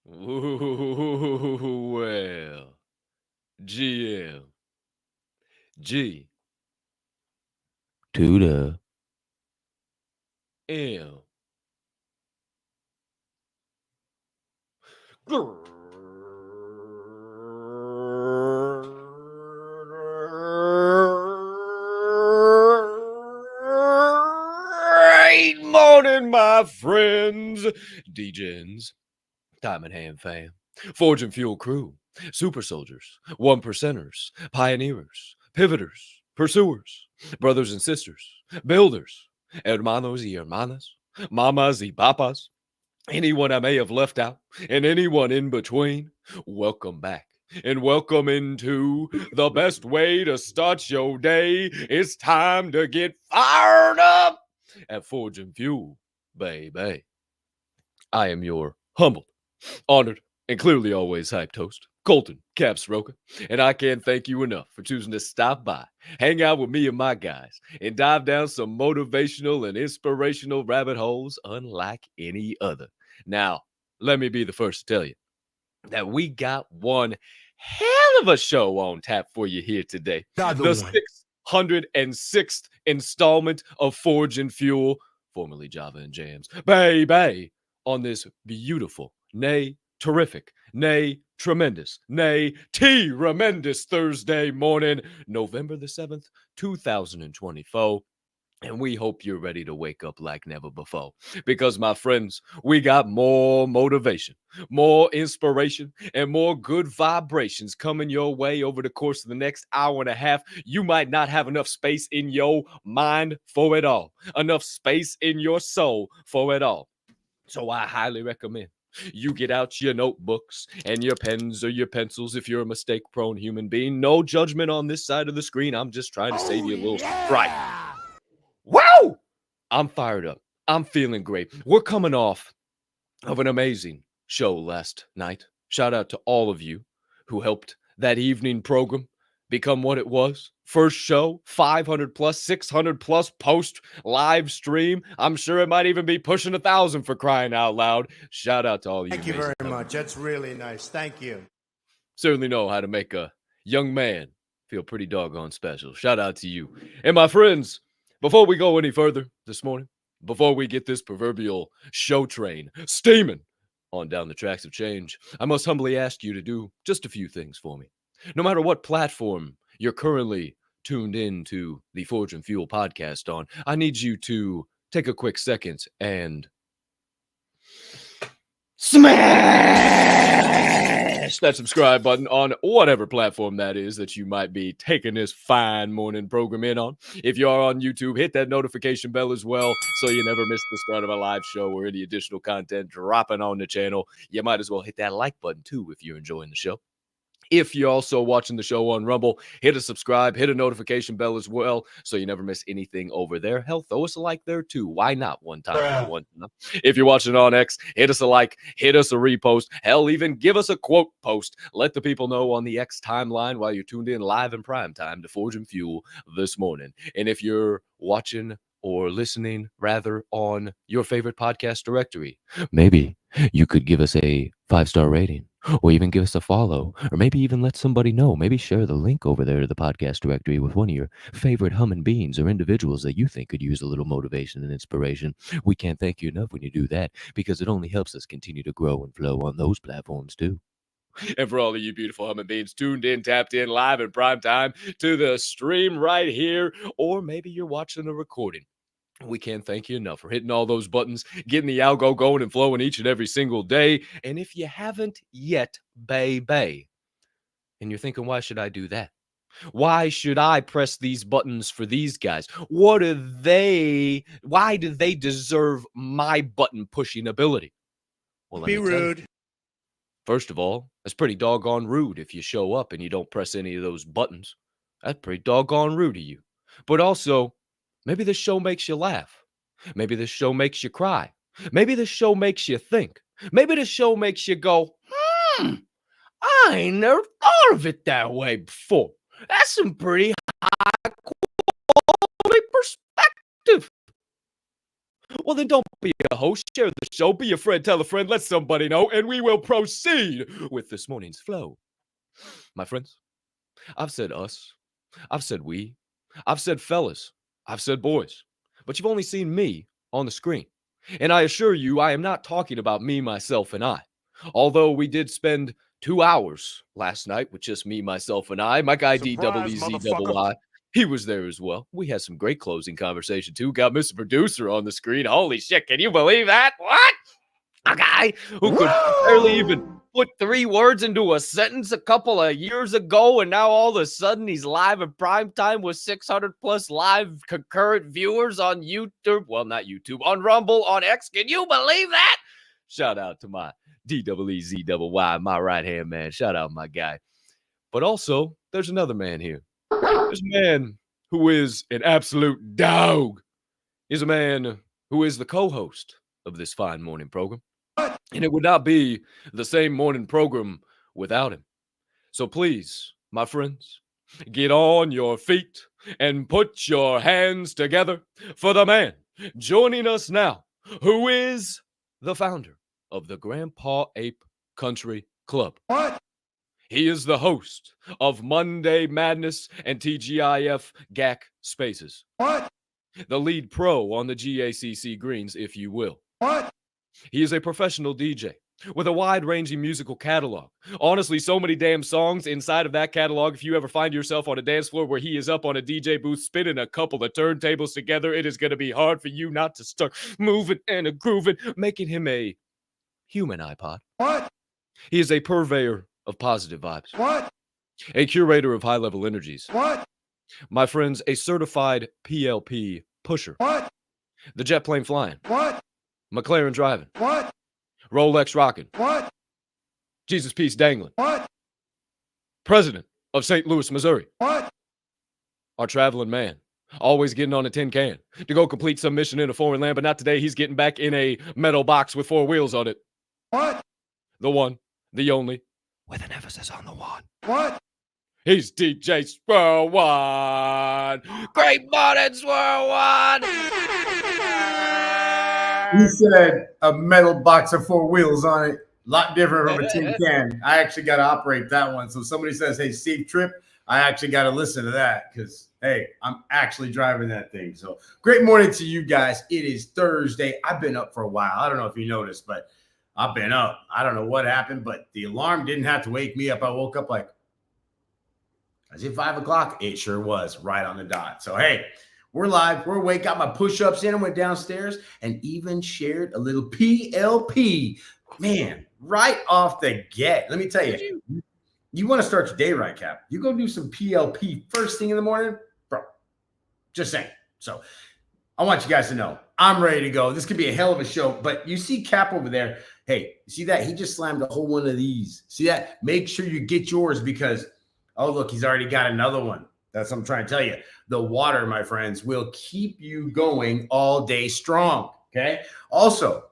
Well, GM, G, To the M. Great morning, my friends, DJs, Diamond Hand fam, Forge and Fuel crew, super soldiers, one percenters, pioneers, pivoters, pursuers, brothers and sisters, builders, hermanos y hermanas, mamas y papas, anyone I may have left out, and anyone in between, welcome back. And welcome into the best way to start your day. It's time to get fired up at Forge and Fuel, baby. I am your humbled, honored, and clearly always hyped host, Colton Capp Swirl One, and I can't thank you enough for choosing to stop by, hang out with me and my guys, and dive down some motivational and inspirational rabbit holes unlike any other. Now, let me be the first to tell you that we got one hell of a show on tap for you here today. Another The one. 606th installment of Forge and Fuel, formerly Java and Jams, baby, on this beautiful, nay, terrific, nay, tremendous, nay, tremendous Thursday morning, November the 7th, 2024. And we hope you're ready to wake up like never before. Because, my friends, we got more motivation, more inspiration, and more good vibrations coming your way over the course of the next hour and a half. You might not have enough space in your mind for it all, enough space in your soul for it all. So I highly recommend you get out your notebooks and your pens or your pencils if you're a mistake prone human being. No judgment on this side of the screen. I'm just trying to save Oh, you a little strife. yeah! Wow! I'm fired up. I'm feeling great. We're coming off of an amazing show last night. Shout out to all of you who helped that evening program become what it was. First show, 500 plus, 600 plus post live stream. I'm sure it might even be pushing 1,000 for crying out loud. Shout out to all you Thank you amazing very helpers. much. That's really nice. Thank you. Certainly know how to make a young man feel pretty doggone special. Shout out to you. And my friends, before we go any further this morning, before we get this proverbial show train steaming on down the tracks of change, I must humbly ask you to do just a few things for me. No matter what platform you're currently tuned in to the Forge and Fuel podcast on, I need you to take a quick second and smash that subscribe button on whatever platform that is that you might be taking this fine morning program in on. If you are on YouTube, hit that notification bell as well so you never miss the start of a live show or any additional content dropping on the channel. You might as well hit that like button too if you're enjoying the show. If you're also watching the show on Rumble, hit a subscribe, hit a notification bell as well, so you never miss anything over there. Hell, throw us a like there too. Why not? One time for the one time. If you're watching on X, hit us a like, hit us a repost. Hell, even give us a quote post. Let the people know on the X timeline while you're tuned in live in prime time to Forge and Fuel this morning. And if you're watching or listening rather on your favorite podcast directory, maybe you could give us a 5-star rating, or even give us a follow, or maybe even let somebody know. Maybe share the link over there to the podcast directory with one of your favorite humming beans or individuals that you think could use a little motivation and inspiration. We can't thank you enough when you do that, because it only helps us continue to grow and flow on those platforms too. And for all of you beautiful humming beings tuned in, tapped in live in prime time to the stream right here, or maybe you're watching a recording, we can't thank you enough for hitting all those buttons, getting the algo going and flowing each and every single day. And if you haven't yet, baby, and you're thinking, why should I do that? Why should I press these buttons for these guys? Why do they deserve my button pushing ability? Well, let Be me tell you. rude. First of all, that's pretty doggone rude if you show up and you don't press any of those buttons. That's pretty doggone rude of you. But also, maybe this show makes you laugh. Maybe this show makes you cry. Maybe this show makes you think. Maybe this show makes you go, I ain't never thought of it that way before. That's some pretty high quality perspective. Well, then don't be a host. Share the show. Be a friend. Tell a friend. Let somebody know. And we will proceed with this morning's flow. My friends, I've said us. I've said we. I've said fellas. I've said boys. But you've only seen me on the screen. And I assure you, I am not talking about me, myself, and I. Although we did spend 2 hours last night with just me, myself, and I. My guy DEEZYY, he was there as well. We had some great closing conversation too. Got Mr. Producer on the screen. Holy shit, can you believe that? What? A guy who could barely even put 3 words into a sentence a couple of years ago, and now all of a sudden he's live in prime time with 600 plus live concurrent viewers on YouTube. Well, not YouTube, on Rumble, on X. Can you believe that? Shout out to my DEEZYY, my right hand man. Shout out my guy. But also, there's another man here. There's a man who is an absolute dog. He's a man who is the co-host of this fine morning program. And it would not be the same morning program without him. So please, my friends, get on your feet and put your hands together for the man joining us now, who is the founder of the Grandpa Ape Country Club. What? He is the host of Monday Madness and TGIF GAC Spaces. What? The lead pro on the GACC greens, if you will. What? He is a professional DJ with a wide-ranging musical catalog. Honestly, so many damn songs inside of that catalog. If you ever find yourself on a dance floor where he is up on a DJ booth spinning a couple of turntables together, it is going to be hard for you not to start moving and grooving, making him a human iPod. What? He is a purveyor of positive vibes. What? A curator of high-level energies. What? My friends, a certified PLP pusher. What? The jet plane flying. What? McLaren driving. What? Rolex rocking. What? Jesus Peace dangling. What? President of St. Louis, Missouri. What? Our traveling man. Always getting on a tin can to go complete some mission in a foreign land, but not today. He's getting back in a metal box with 4 wheels on it. What? The one, the only, with an emphasis on the one. What? He's DJ Swirl One. Great morning, Swirl One. He said a metal box of 4 wheels on it. A lot different from a tin can. I actually got to operate that one. So somebody says, hey, safe trip. I actually got to listen to that because, hey, I'm actually driving that thing. So great morning to you guys. It is Thursday. I've been up for a while. I don't know if you noticed, but I've been up. I don't know what happened, but the alarm didn't have to wake me up. I woke up like, is it 5 o'clock? It sure was right on the dot. So, hey, we're live. We're awake. Got my push-ups in. I went downstairs and even shared a little PLP. Man, right off the get. Let me tell you, you want to start your day right, Cap. You go do some PLP first thing in the morning, bro. Just saying. So I want you guys to know I'm ready to go. This could be a hell of a show. But you see Cap over there. Hey, you see that? He just slammed a whole one of these. See that? Make sure you get yours because, oh, look, he's already got another one. That's what I'm trying to tell you. The water, my friends, will keep you going all day strong, okay? Also,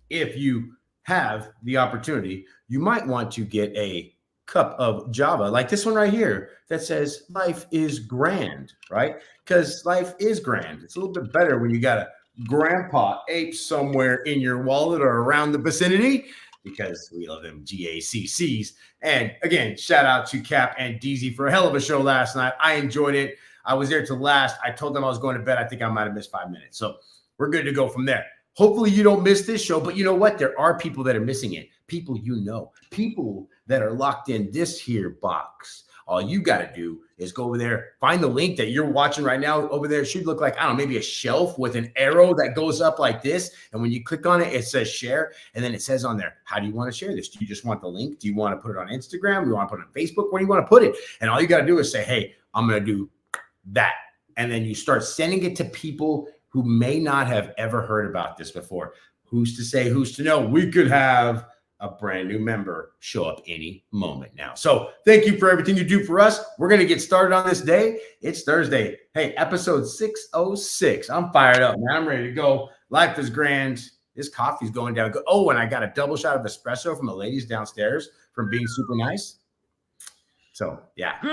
if you have the opportunity, you might want to get a cup of Java like this one right here that says life is grand, right? Because life is grand. It's a little bit better when you got a grandpa ape somewhere in your wallet or around the vicinity because we love them GACCs. And again, shout out to Cap and DZ for a hell of a show last night. I enjoyed it. I was there till last. I told them I was going to bed. I think I might have missed 5 minutes. So we're good to go from there. Hopefully you don't miss this show, but you know what? There are people that are missing it. People you know. People that are locked in this here box. All you got to do is go over there, find the link that you're watching right now. Over there, it should look like, I don't know, maybe a shelf with an arrow that goes up like this. And when you click on it, it says share. And then it says on there, how do you want to share this? Do you just want the link? Do you want to put it on Instagram? Do you want to put it on Facebook? Where do you want to put it? And all you got to do is say, hey, I'm going to do that. And then you start sending it to people who may not have ever heard about this before. Who's to say, who's to know? We could have a brand new member show up any moment now. So thank you for everything you do for us. We're going to get started on this day. It's Thursday. Hey, episode 606. I'm fired up, man. I'm ready to go. Life is grand. This coffee's going down. Oh, and I got a double shot of espresso from the ladies downstairs from being super nice. So, yeah. Good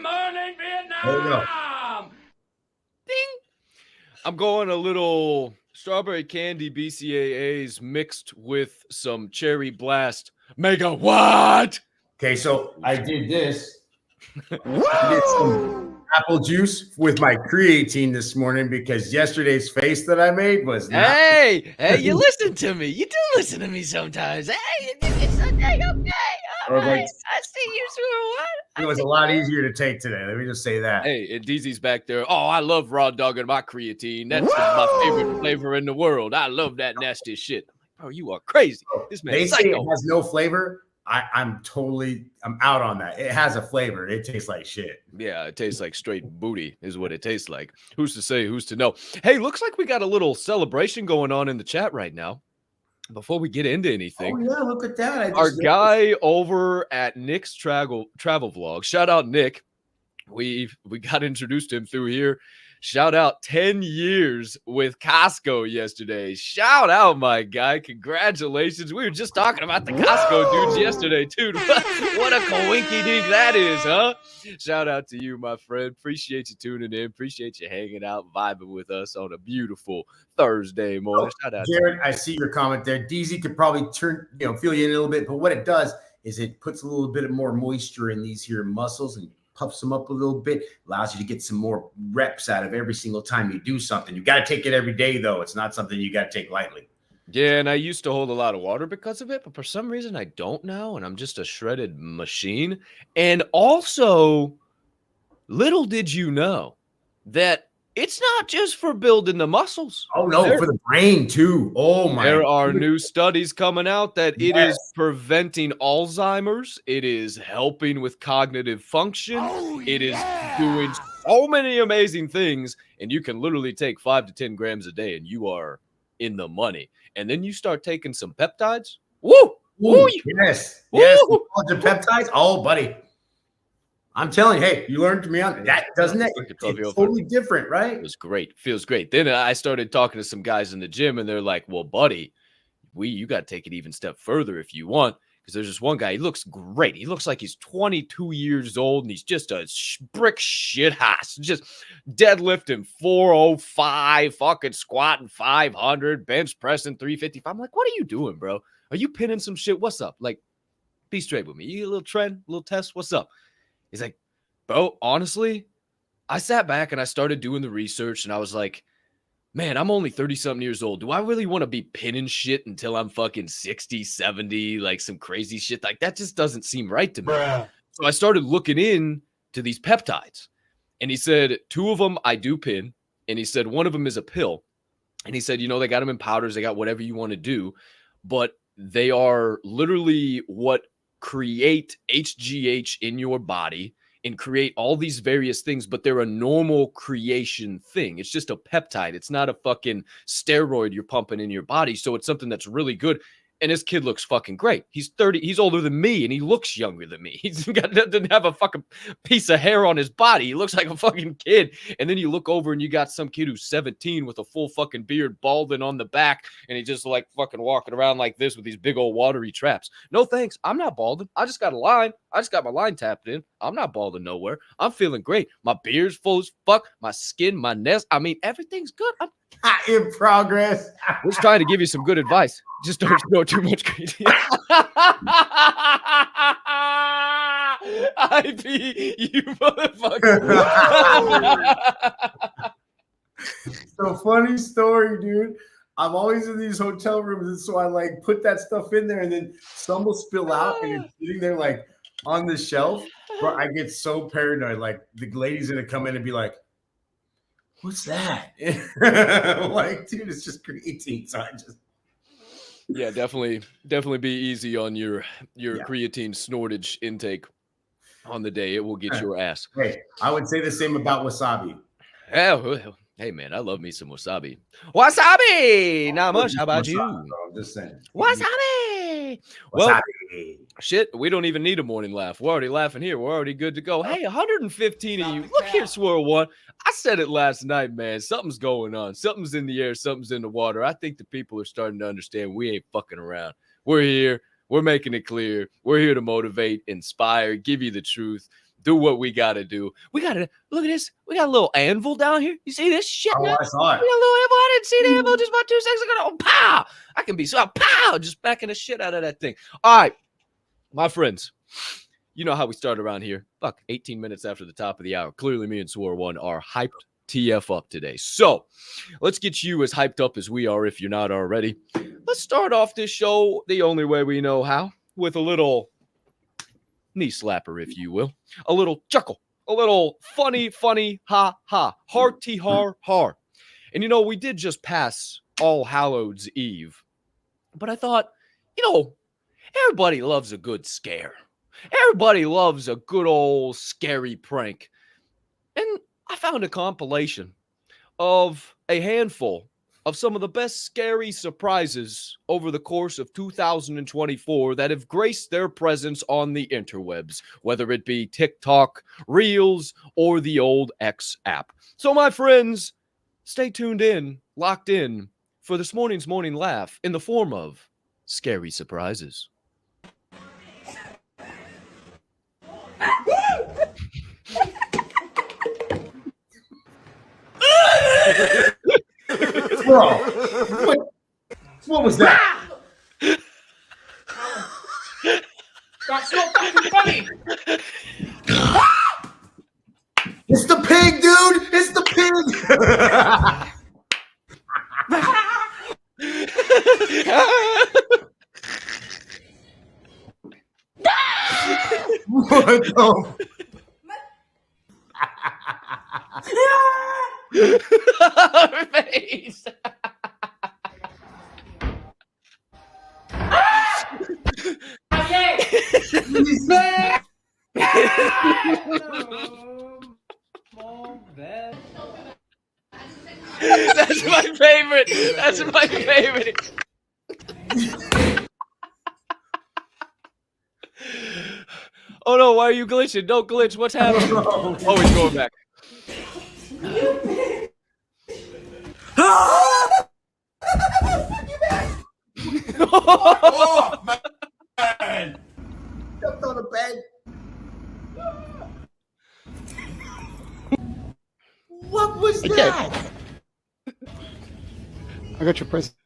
morning, Vietnam. There you go. I'm going a little strawberry candy BCAAs mixed with some cherry blast mega what? Okay, so I did this. I did some apple juice with my creatine this morning because yesterday's face that I made was not. Hey, you listen to me. You do listen to me sometimes. Hey, it's okay. All right. I see you, Swirl One. It was a lot easier to take today. Let me just say that. Hey, and DZ's back there. Oh, I love raw dog and my creatine. That's my favorite flavor in the world. I love that nasty shit. Bro, you are crazy. This man They is say psycho. it has no flavor. I'm out on that. It has a flavor. It tastes like shit. Yeah, it tastes like straight booty is what it tastes like. Who's to say, who's to know? Hey, looks like we got a little celebration going on in the chat right now. Before we get into anything, Oh yeah, look at that. our guy over at Nick's travel vlog, shout out Nick. We got introduced to him through here. Shout out 10 years with Costco yesterday. Shout out, my guy. Congratulations. We were just talking about the Costco dudes yesterday, dude. What a coinky dink that is, huh? Shout out to you, my friend. Appreciate you tuning in. Appreciate you hanging out, vibing with us on a beautiful Thursday morning. Shout out, Jared. I see your comment there. DZ could probably fill you in a little bit, but what it does is it puts a little bit of more moisture in these here muscles and puffs them up a little bit, allows you to get some more reps out of every single time you do something. You got to take it every day, though. It's not something you got to take lightly. Yeah, and I used to hold a lot of water because of it, but for some reason I don't now, and I'm just a shredded machine. And also, little did you know that it's not just for building the muscles. Oh, no, for the brain, too. Oh, my. There are new studies coming out that it is preventing Alzheimer's. It is helping with cognitive function. It is doing so many amazing things. And you can literally take 5 to 10 grams a day and you are in the money. And then you start taking some peptides. Woo! Woo! Yes. Woo! Yes. The peptides. Oh, buddy. I'm telling you, hey, you learned to me on that, doesn't it? It's totally different, right? It was great. Feels great. Then I started talking to some guys in the gym, and they're like, well, buddy, you got to take it even step further if you want. Because there's this one guy, he looks great. He looks like he's 22 years old, and he's just a brick shit house. Just deadlifting 405, fucking squatting 500, bench pressing 355. I'm like, what are you doing, bro? Are you pinning some shit? What's up? Like, be straight with me. You get a little trend, a little test? What's up? He's like, bro, honestly, I sat back and I started doing the research and I was like, man, I'm only 30-something years old. Do I really want to be pinning shit until I'm fucking 60, 70, like some crazy shit? Like that just doesn't seem right to me. So I started looking in to these peptides. And he said 2 of them I do pin. And he said 1 of them is a pill. And he said, they got them in powders. They got whatever you want to do. But they are literally what create HGH in your body and create all these various things, but they're a normal creation thing. It's just a peptide. It's not a fucking steroid you're pumping in your body. So it's something that's really good. And this kid looks fucking great. He's 30. He's older than me, and he looks younger than me. Doesn't have a fucking piece of hair on his body. He looks like a fucking kid. And then you look over, and you got some kid who's 17 with a full fucking beard, balding on the back, and he just like fucking walking around like this with these big old watery traps. No thanks. I'm not balding. I just got a line. I just got my line tapped in. I'm not balding nowhere. I'm feeling great. My beard's full as fuck. My skin, my nest. I mean, everything's good. I'm in progress. We're just trying to give you some good advice. Just don't go too much crazy. IP, you motherfucker. So funny story, dude. I'm always in these hotel rooms, and so I like put that stuff in there, and then some will spill out, and it's sitting there like on the shelf. Bro, I get so paranoid. Like the lady's gonna come in and be like, "What's that?" I'm like, dude, it's just creatine. So I just definitely be easy on your creatine snortage intake on the day. It will get your ass. Hey, I would say the same about wasabi. Hey man, I love me some wasabi. Wasabi! Not much. How about you? I'm just saying. Wasabi! Well, shit, we don't even need a morning laugh. We're already laughing here. We're already good to go. Hey, 115 of you. Look here, Swirl One. I said it last night, man. Something's going on. Something's in the air. Something's in the water. I think the people are starting to understand we ain't fucking around. We're here. We're making it clear. We're here to motivate, inspire, give you the truth. do what we got to do. We got to look at this. We got a little anvil down here. You see this shit? Oh, Now? I saw it. We got a little anvil. I didn't see the anvil just about 2 seconds ago. Oh, pow! I can be so pow, just backing the shit out of that thing. All right, my friends. You know how we start around here. Fuck, 18 minutes after the top of the hour. Clearly, me and Swirl One are hyped TF up today. So let's get you as hyped up as we are if you're not already. Let's start off this show the only way we know how, with a little knee slapper, if you will. A little chuckle. A little funny, ha, ha. Hearty, har. And you know, we did just pass All Hallows Eve. But I thought, you know, everybody loves a good scare. Everybody loves a good old scary prank. And I found a compilation of a handful of some of the best scary surprises over the course of 2024 that have graced their presence on the interwebs, whether it be TikTok, Reels, or the old X app. So my friends, stay tuned in, locked in, for this morning's morning laugh in the form of scary surprises. Bro, what was that? That's so fucking funny. It's the pig, dude. It's the pig. What the? Her face. That's my favorite. That's my favorite. Oh no, why are you glitching? Don't glitch. What's happening? Oh, he's going back. Oh, man. Jumped on the bed. What was that? I got your present.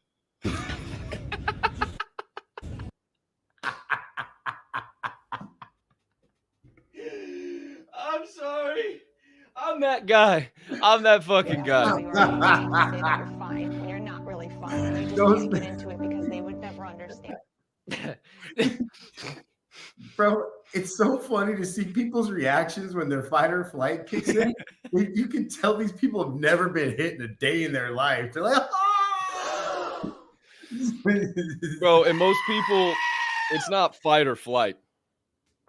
I'm sorry. I'm that guy. I'm that fucking guy. You're fine when you're not really fine. And you just can't get into it because they would never understand. Bro, it's so funny to see people's reactions when their fight or flight kicks in. You can tell these people have never been hit in a day in their life. They're like, oh! Bro, and most people, it's not fight or flight.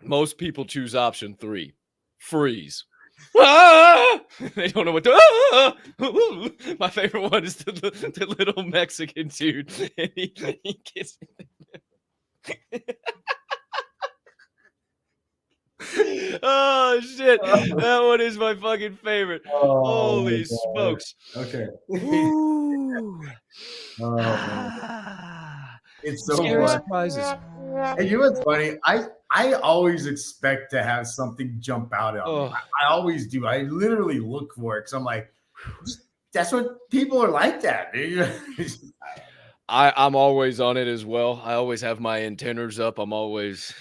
Most people choose option 3, freeze. Ah! They don't know what to. Ah! My favorite one is the little Mexican dude, and he gets. Oh shit! That one is my fucking favorite. Holy smokes! Okay. It's so Scary funny. surprises. And you know what's funny? I always expect to have something jump out at me. I always do. I literally look for it because I'm like, that's what people are like that, dude. I'm always on it as well. I always have my antennas up. I'm always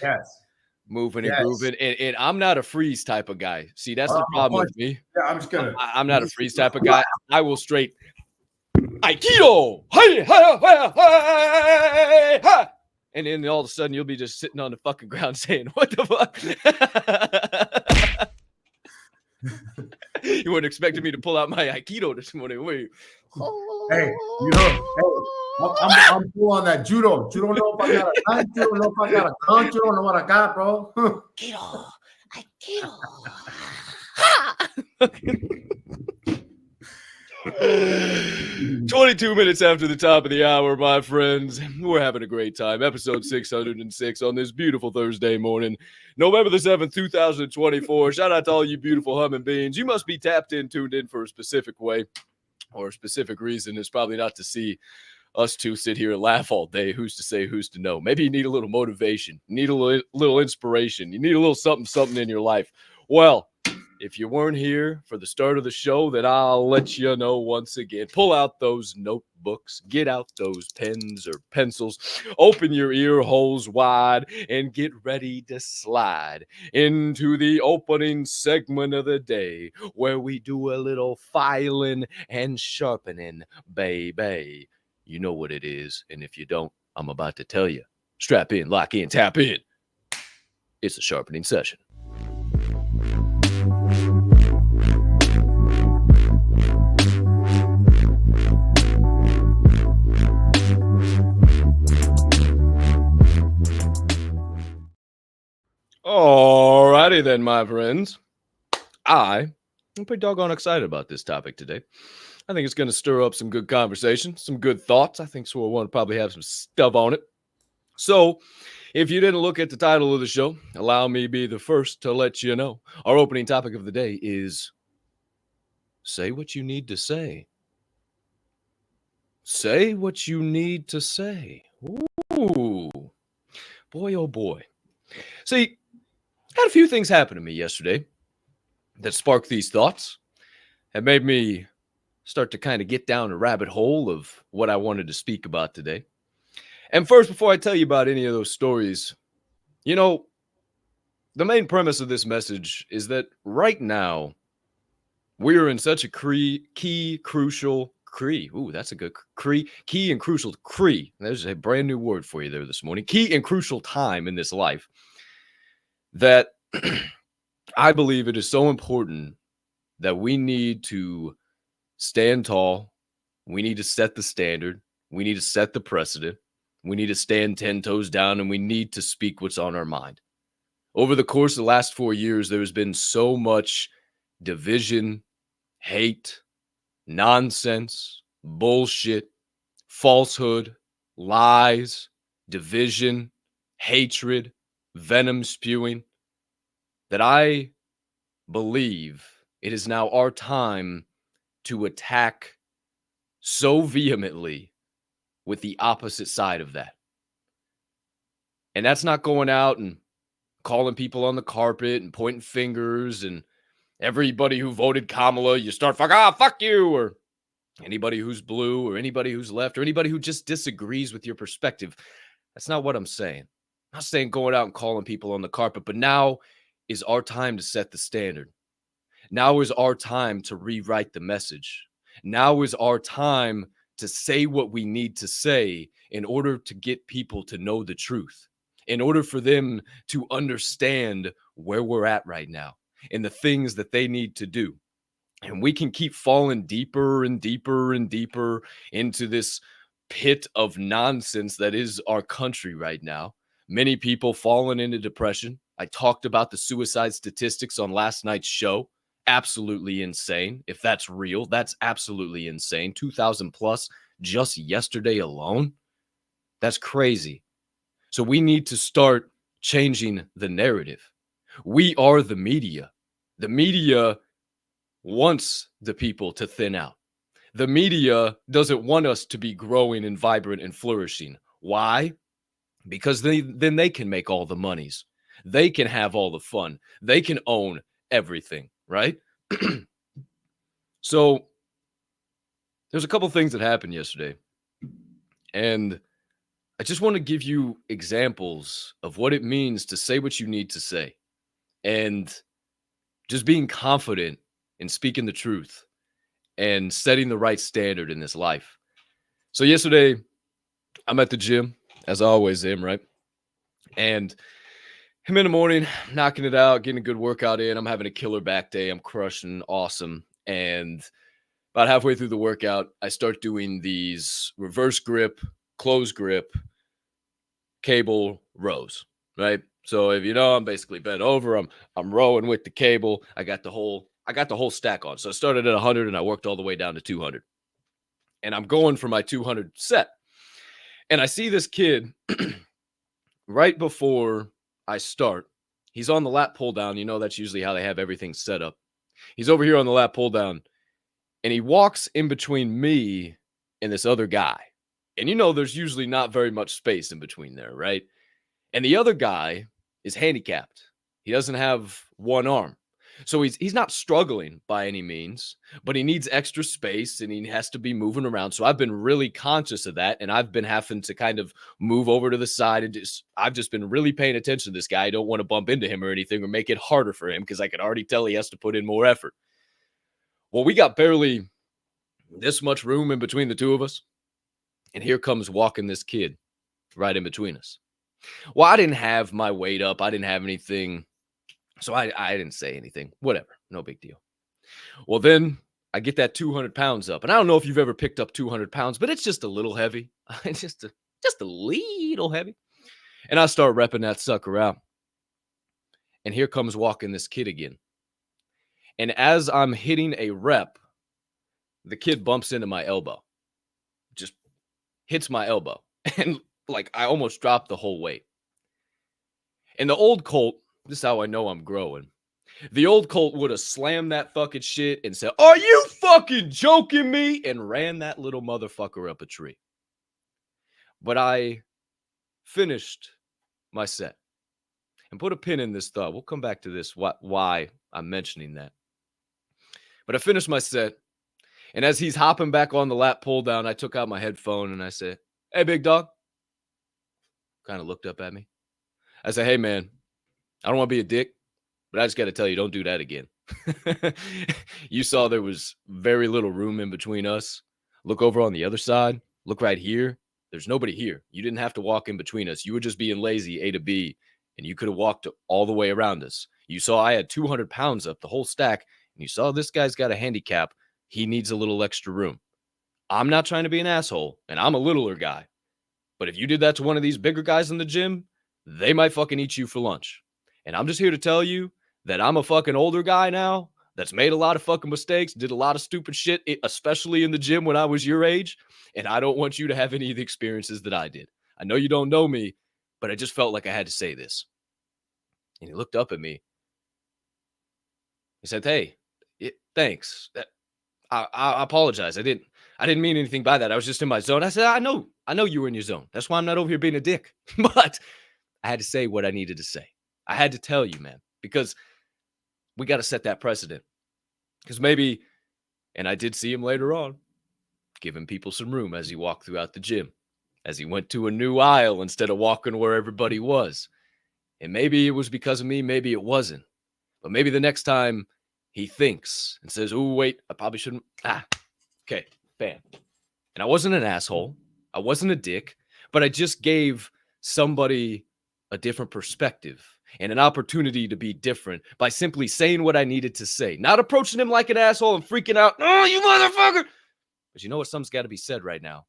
moving and grooving. And I'm not a freeze type of guy. See, that's the problem with me. Yeah, I'm just gonna. I'm not a freeze type of guy. I will straight Aikido. Hey, hey, hey, hey, hey. And then all of a sudden you'll be just sitting on the fucking ground saying, what the fuck? You weren't expecting me to pull out my Aikido this morning, were you? Hey, you know, I'm full on that judo. You don't know if I got a knife. You don't know if I got a gun. You don't know what I got, bro. Aikido. Aikido. 22 minutes after the top of the hour, my friends. We're having a great time. Episode 606 on this beautiful Thursday morning, November the 7th, 2024. Shout out to all you beautiful humming beings. You must be tapped in, tuned in for a specific way or a specific reason. It's probably not to see us two sit here and laugh all day. Who's to say, who's to know? Maybe you need a little motivation. You need a little inspiration. You need a little something in your life. Well, if you weren't here for the start of the show, then I'll let you know once again. Pull out those notebooks, get out those pens or pencils, open your ear holes wide, and get ready to slide into the opening segment of the day where we do a little filing and sharpening, baby. You know what it is, and if you don't, I'm about to tell you. Strap in, lock in, tap in. It's a sharpening session. Alrighty then, my friends. I'm pretty doggone excited about this topic today. I think it's going to stir up some good conversation, some good thoughts. I think so we'll want to probably have some stuff on it. So, if you didn't look at the title of the show, allow me be the first to let you know. Our opening topic of the day is say what you need to say. Say what you need to say. Ooh. Boy, oh boy. See, had a few things happen to me yesterday that sparked these thoughts and made me start to kind of get down a rabbit hole of what I wanted to speak about today. And first, before I tell you about any of those stories, you know, the main premise of this message is that right now, we're in such a key and crucial There's a brand new word for you there this morning. Key and crucial time in this life that I believe it is so important that we need to stand tall. We need to set the standard. We need to set the precedent. We need to stand 10 toes down, and we need to speak what's on our mind. Over the course of the last 4 years, there has been so much division, hate, nonsense, bullshit, falsehood, lies, division, hatred, venom spewing, that I believe it is now our time to attack so vehemently with the opposite side of that. And that's not going out and calling people on the carpet and pointing fingers and everybody who voted Kamala, you start fuck you, or anybody who's blue or anybody who's left or anybody who just disagrees with your perspective. That's not what I'm saying. I'm not saying going out and calling people on the carpet, but now is our time to set the standard. Now is our time to rewrite the message. Now is our time to say what we need to say in order to get people to know the truth, in order for them to understand where we're at right now and the things that they need to do. And we can keep falling deeper and deeper and deeper into this pit of nonsense that is our country right now. Many people falling into depression. I talked about the suicide statistics on last night's show. Absolutely insane. If that's real, that's absolutely insane. 2,000 plus just yesterday alone. That's crazy. So we need to start changing the narrative. We are the media. The media wants the people to thin out. The media doesn't want us to be growing and vibrant and flourishing. Why? Because then they can make all the monies. They can have all the fun. They can own everything, right? So there's a couple things that happened yesterday. And I just want to give you examples of what it means to say what you need to say. And just being confident in speaking the truth and setting the right standard in this life. So yesterday, I'm at the gym, as I always am, right? And I'm in the morning, knocking it out, getting a good workout in. I'm having a killer back day. I'm crushing awesome. And about halfway through the workout, I start doing these reverse grip, close grip, cable rows, right? So if you know, I'm basically bent over. I'm rowing with the cable. I got the whole stack on. So I started at 100 and I worked all the way down to 200. And I'm going for my 200 set. And I see this kid right before I start. He's on the lat pull down. You know, that's usually how they have everything set up. He's over here on the lat pull down. And he walks in between me and this other guy. And you know, there's usually not very much space in between there, right? And the other guy is handicapped. He doesn't have one arm. So he's not struggling by any means, but he needs extra space and he has to be moving around. So I've been really conscious of that, and I've been having to kind of move over to the side and I've just been really paying attention to this guy. I don't want to bump into him or anything or make it harder for him because I can already tell he has to put in more effort. Well, we got barely this much room in between the two of us, and here comes walking this kid right in between us. Well, I didn't have my weight up. I didn't have anything. So I didn't say anything. Whatever. No big deal. Well, then I get that 200 pounds up. And I don't know if you've ever picked up 200 pounds, but it's just a little heavy. It's just a little heavy. And I start repping that sucker out. And here comes walking this kid again. And as I'm hitting a rep, the kid bumps into my elbow. Just hits my elbow. And like I almost dropped the whole weight. And the old Colt, this is how I know I'm growing. The old Colt would have slammed that fucking shit and said, "Are you fucking joking me?" and ran that little motherfucker up a tree. But I finished my set. And put a pin in this thought. We'll come back to this, why I'm mentioning that. But I finished my set. And as he's hopping back on the lat pull down, I took out my headphone and I said, "Hey, big dog." Kind of looked up at me. I said, "Hey, man, I don't want to be a dick, but I just got to tell you, don't do that again." You saw there was very little room in between us. Look over on the other side. Look right here. There's nobody here. You didn't have to walk in between us. You were just being lazy, A to B, and you could have walked all the way around us. You saw I had 200 pounds up, the whole stack, and you saw this guy's got a handicap. He needs a little extra room. I'm not trying to be an asshole, and I'm a littler guy. But if you did that to one of these bigger guys in the gym, they might fucking eat you for lunch. And I'm just here to tell you that I'm a fucking older guy now that's made a lot of fucking mistakes, did a lot of stupid shit, especially in the gym when I was your age. And I don't want you to have any of the experiences that I did. I know you don't know me, but I just felt like I had to say this. And he looked up at me. He said, "Hey, thanks. I apologize. I didn't mean anything by that. I was just in my zone." I said, I know you were in your zone. That's why I'm not over here being a dick." But I had to say what I needed to say. I had to tell you, man, because we got to set that precedent. Because maybe, and I did see him later on, giving people some room as he walked throughout the gym, as he went to a new aisle instead of walking where everybody was. And maybe it was because of me, maybe it wasn't. But maybe the next time he thinks and says, "Oh, wait, I probably shouldn't." Okay, bam. And I wasn't an asshole. I wasn't a dick, but I just gave somebody a different perspective and an opportunity to be different by simply saying what I needed to say, not approaching him like an asshole and freaking out. "Oh, you motherfucker." But you know what? Something's got to be said right now.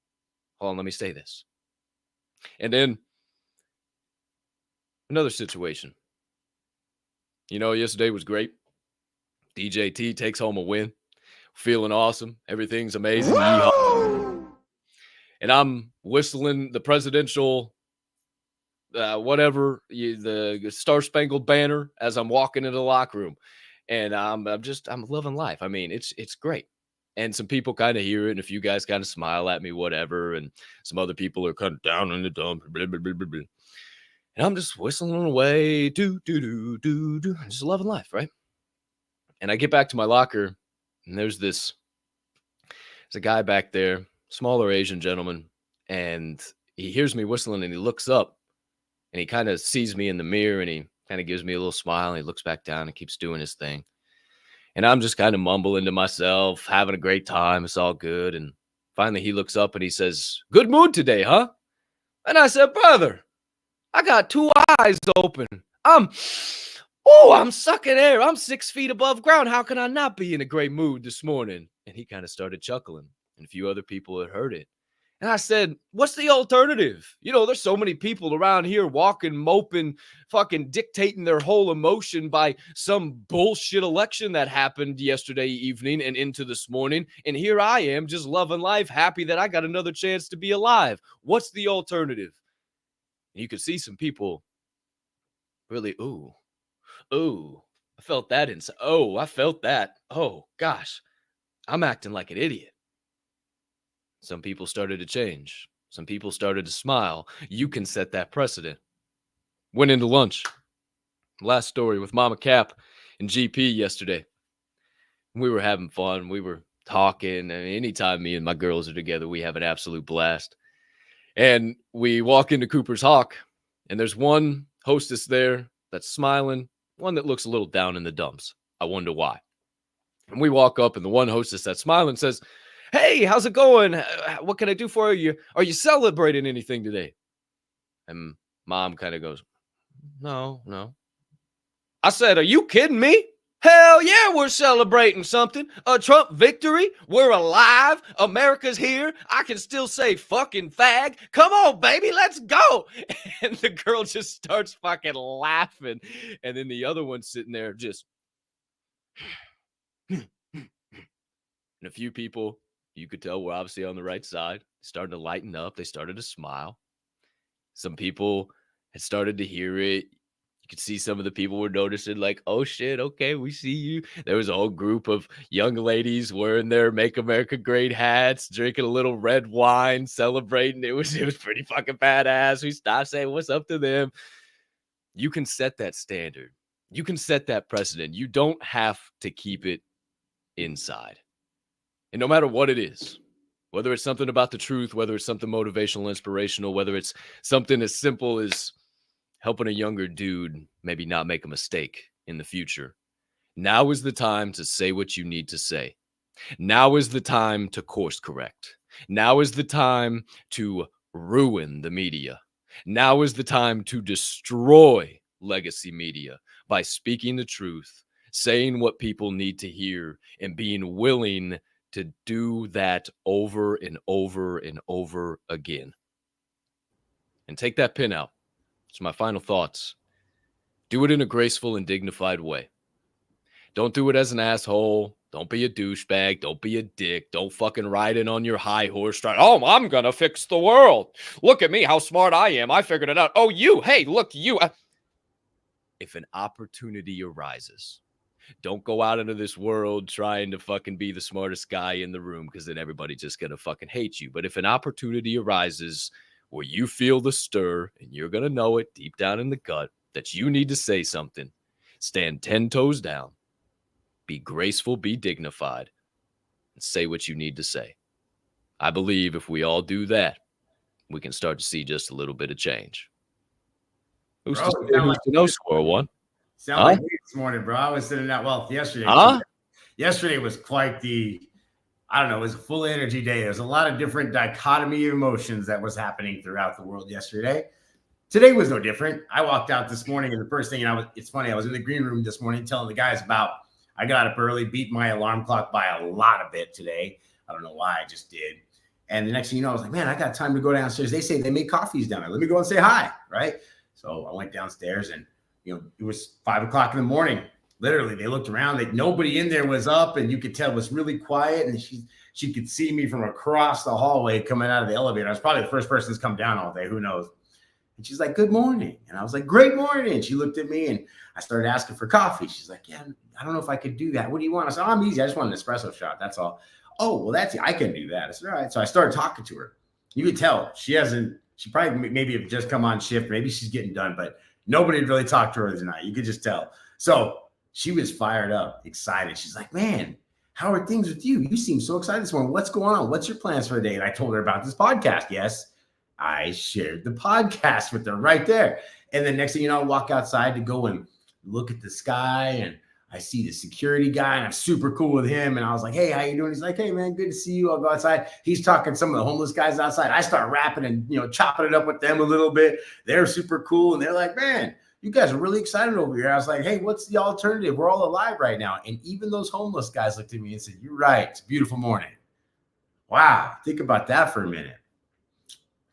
Hold on, let me say this. And then another situation. You know, yesterday was great. DJT takes home a win. Feeling awesome. Everything's amazing. Yeehaw. And I'm whistling the presidential, the Star Spangled Banner as I'm walking into the locker room. And I'm loving life. I mean, it's great. And some people kind of hear it, and a few guys kind of smile at me, whatever. And some other people are kind of down in the dumps, blah, blah, blah, blah, blah. And I'm just whistling away, just loving life, right? And I get back to my locker, and there's a guy back there, smaller Asian gentleman, and he hears me whistling, and he looks up, and he kind of sees me in the mirror, and he kind of gives me a little smile, and he looks back down and keeps doing his thing. And I'm just kind of mumbling to myself, having a great time. It's all good. And finally he looks up and he says, "Good mood today, huh?" And I said, "Brother, I got two eyes open. I'm sucking air. I'm 6 feet above ground. How can I not be in a great mood this morning?" And he kind of started chuckling, and a few other people had heard it. And I said, "What's the alternative? You know, there's so many people around here walking, moping, fucking dictating their whole emotion by some bullshit election that happened yesterday evening and into this morning. And here I am just loving life, happy that I got another chance to be alive. What's the alternative?" And you could see some people really, ooh, I felt that inside. Oh, I felt that. Oh, gosh, I'm acting like an idiot. Some people started to change. Some people started to smile. You can set that precedent. Went into lunch. Last story with Mama Capp in GP yesterday. We were having fun. We were talking. I mean, anytime me and my girls are together, we have an absolute blast. And we walk into Cooper's Hawk, and there's one hostess there that's smiling, one that looks a little down in the dumps. I wonder why. And we walk up, and the one hostess that's smiling says, "Hey, how's it going? What can I do for you? Are you celebrating anything today?" And Mom kind of goes, No. I said, "Are you kidding me? Hell yeah, we're celebrating something. A Trump victory. We're alive. America's here. I can still say fucking fag. Come on, baby, let's go." And the girl just starts fucking laughing. And then the other one's sitting there just. And a few people, you could tell, were obviously on the right side, starting to lighten up. They started to smile. Some people had started to hear it. You could see some of the people were noticing, like, "Oh shit, okay, we see you." There was a whole group of young ladies wearing their Make America Great hats, drinking a little red wine, celebrating. It was pretty fucking badass. We stopped saying what's up to them. You can set that standard. You can set that precedent. You don't have to keep it inside. And no matter what it is, whether it's something about the truth, whether it's something motivational, inspirational, whether it's something as simple as helping a younger dude maybe not make a mistake in the future, now is the time to say what you need to say. Now is the time to course correct. Now is the time to ruin the media. Now is the time to destroy legacy media by speaking the truth, saying what people need to hear, and being willing to do that over and over and over again. And take that pin out. It's my final thoughts. Do it in a graceful and dignified way. Don't do it as an asshole. Don't be a douchebag. Don't be a dick. Don't fucking ride in on your high horse. Oh, I'm going to fix the world. Look at me, how smart I am. I figured it out. Oh, you. Hey, look, you. If an opportunity arises, don't go out into this world trying to fucking be the smartest guy in the room, because then everybody's just going to fucking hate you. But if an opportunity arises where you feel the stir and you're going to know it deep down in the gut that you need to say something, stand 10 toes down, be graceful, be dignified, and say what you need to say. I believe if we all do that, we can start to see just a little bit of change. Who's to know, Swirl One? Sound like me this morning, bro. I was sitting out. Well, yesterday. Yesterday was quite the, I don't know, it was a full energy day. There was a lot of different dichotomy of emotions that was happening throughout the world yesterday. Today was no different. I walked out this morning, and the first thing, it's funny, I was in the green room this morning telling the guys about, I got up early, beat my alarm clock by a lot of bit today. I don't know why, I just did. And the next thing you know, I was like, man, I got time to go downstairs. They say they make coffees down there. Let me go and say hi, right? So I went downstairs, and it was 5 o'clock in the morning. Literally, they looked around. Nobody in there was up, and you could tell it was really quiet. And she could see me from across the hallway coming out of the elevator. I was probably the first person that's come down all day. Who knows? And she's like, "Good morning." And I was like, "Great morning." And she looked at me, and I started asking for coffee. She's like, "Yeah, I don't know if I could do that. What do you want?" I said, "Oh, I'm easy. I just want an espresso shot. That's all." "Oh, well, I can do that." I said, "All right." So I started talking to her. You could tell she probably maybe have just come on shift. Maybe she's getting done, but nobody had really talked to her tonight. You could just tell. So she was fired up, excited. She's like, "Man, how are things with you? You seem so excited this morning. What's going on? What's your plans for the day?" And I told her about this podcast. Yes, I shared the podcast with her right there. And then next thing you know, I walk outside to go and look at the sky, and I see the security guy, and I'm super cool with him. And I was like, "Hey, how you doing?" He's like, "Hey, man, good to see you." I'll go outside. He's talking to some of the homeless guys outside. I start rapping and, chopping it up with them a little bit. They're super cool. And they're like, "Man, you guys are really excited over here." I was like, "Hey, what's the alternative? We're all alive right now." And even those homeless guys looked at me and said, "You're right. It's a beautiful morning." Wow. Think about that for a minute.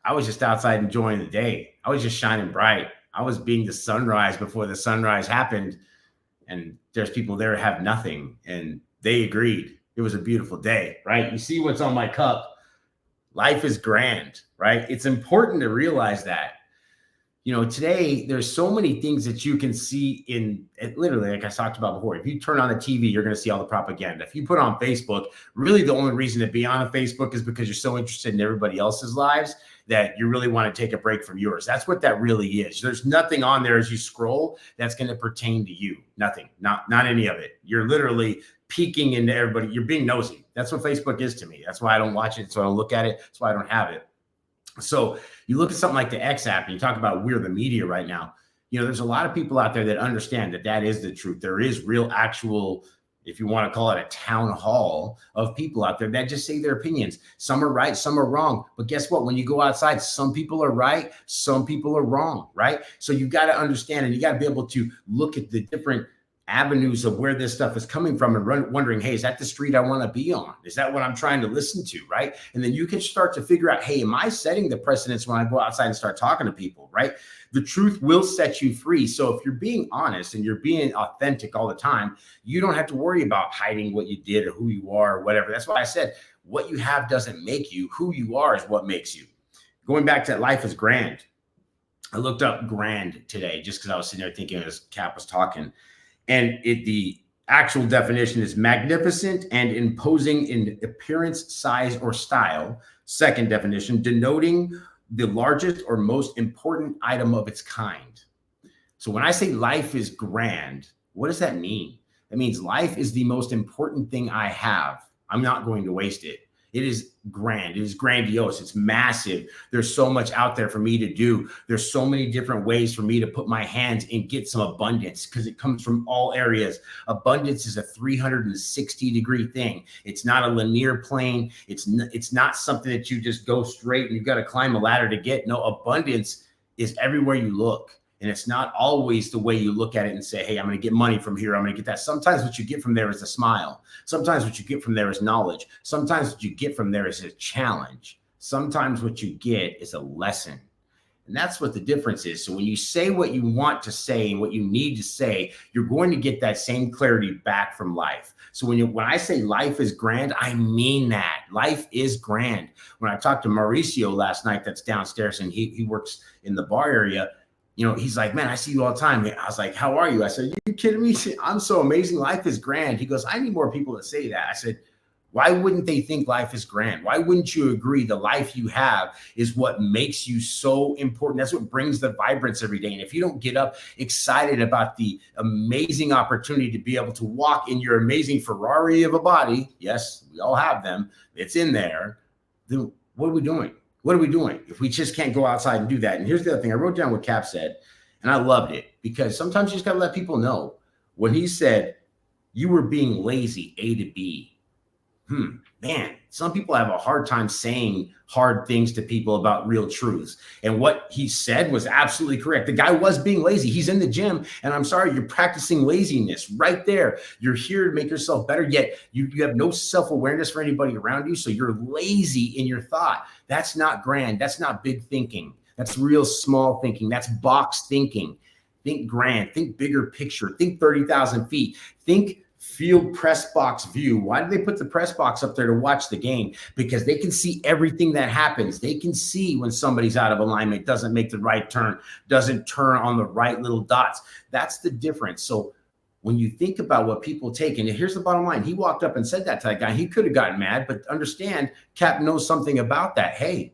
I was just outside enjoying the day. I was just shining bright. I was being the sunrise before the sunrise happened. And there's people there who have nothing. And they agreed. It was a beautiful day, right? You see what's on my cup. Life is grand, right? It's important to realize that. You know, today there's so many things that you can see in it, literally, like I talked about before. If you turn on the TV, you're going to see all the propaganda. If you put on Facebook, really the only reason to be on a Facebook is because you're so interested in everybody else's lives that you really want to take a break from yours. That's what that really is. There's nothing on there as you scroll that's going to pertain to you. Nothing, not any of it. You're literally peeking into everybody. You're being nosy. That's what Facebook is to me. That's why I don't watch it. So I don't look at it. That's why I don't have it. So you look at something like the X app and you talk about we're the media right now. You know, there's a lot of people out there that understand that that is the truth. There is real actual, if you want to call it a town hall of people out there that just say their opinions. Some are right, some are wrong. But guess what? When you go outside, some people are right, some people are wrong, right? So you got to understand and you got to be able to look at the different avenues of where this stuff is coming from and wondering, hey, is that the street I want to be on? Is that what I'm trying to listen to, right? And then you can start to figure out, hey, am I setting the precedence when I go outside and start talking to people, right? The truth will set you free. So if you're being honest and you're being authentic all the time, you don't have to worry about hiding what you did or who you are or whatever. That's why I said what you have doesn't make you. Who you are is what makes you. Going back to life is grand. I looked up grand today just because I was sitting there thinking as Capp was talking. And the actual definition is magnificent and imposing in appearance, size, or style. Second definition, denoting the largest or most important item of its kind. So when I say life is grand, what does that mean? That means life is the most important thing I have. I'm not going to waste it. It is grand. It is grandiose. It's massive. There's so much out there for me to do. There's so many different ways for me to put my hands and get some abundance because it comes from all areas. Abundance is a 360-degree thing. It's not a linear plane. It's not something that you just go straight and you've got to climb a ladder to get. No, abundance is everywhere you look. And it's not always the way you look at it and say, hey, I'm going to get money from here. I'm going to get that. Sometimes what you get from there is a smile. Sometimes what you get from there is knowledge. Sometimes what you get from there is a challenge. Sometimes what you get is a lesson. And that's what the difference is. So when you say what you want to say and what you need to say, you're going to get that same clarity back from life. So when I say life is grand, I mean that. Life is grand. When I talked to Mauricio last night, that's downstairs, and he works in the bar area, you know, he's like, man, I see you all the time. I was like, how are you? I said, are you kidding me? I'm so amazing. Life is grand. He goes, I need more people to say that. I said, why wouldn't they think life is grand? Why wouldn't you agree the life you have is what makes you so important? That's what brings the vibrance every day. And if you don't get up excited about the amazing opportunity to be able to walk in your amazing Ferrari of a body, yes, we all have them, it's in there, then what are we doing? What are we doing if we just can't go outside and do that? And here's the other thing. I wrote down what Capp said, and I loved it because sometimes you just got to let people know. When he said, you were being lazy, A to B. Man, some people have a hard time saying hard things to people about real truths. And what he said was absolutely correct. The guy was being lazy. He's in the gym. And I'm sorry, you're practicing laziness right there. You're here to make yourself better, yet you have no self-awareness for anybody around you. So you're lazy in your thought. That's not grand. That's not big thinking. That's real small thinking. That's box thinking. Think grand. Think bigger picture. Think 30,000 feet. Think field press box view. Why do they put the press box up there to watch the game? Because they can see everything that happens. They can see when somebody's out of alignment, doesn't make the right turn, doesn't turn on the right little dots. That's the difference. So when you think about what people take, and here's the bottom line, he walked up and said that to that guy. He could have gotten mad, but understand, Capp knows something about that. Hey,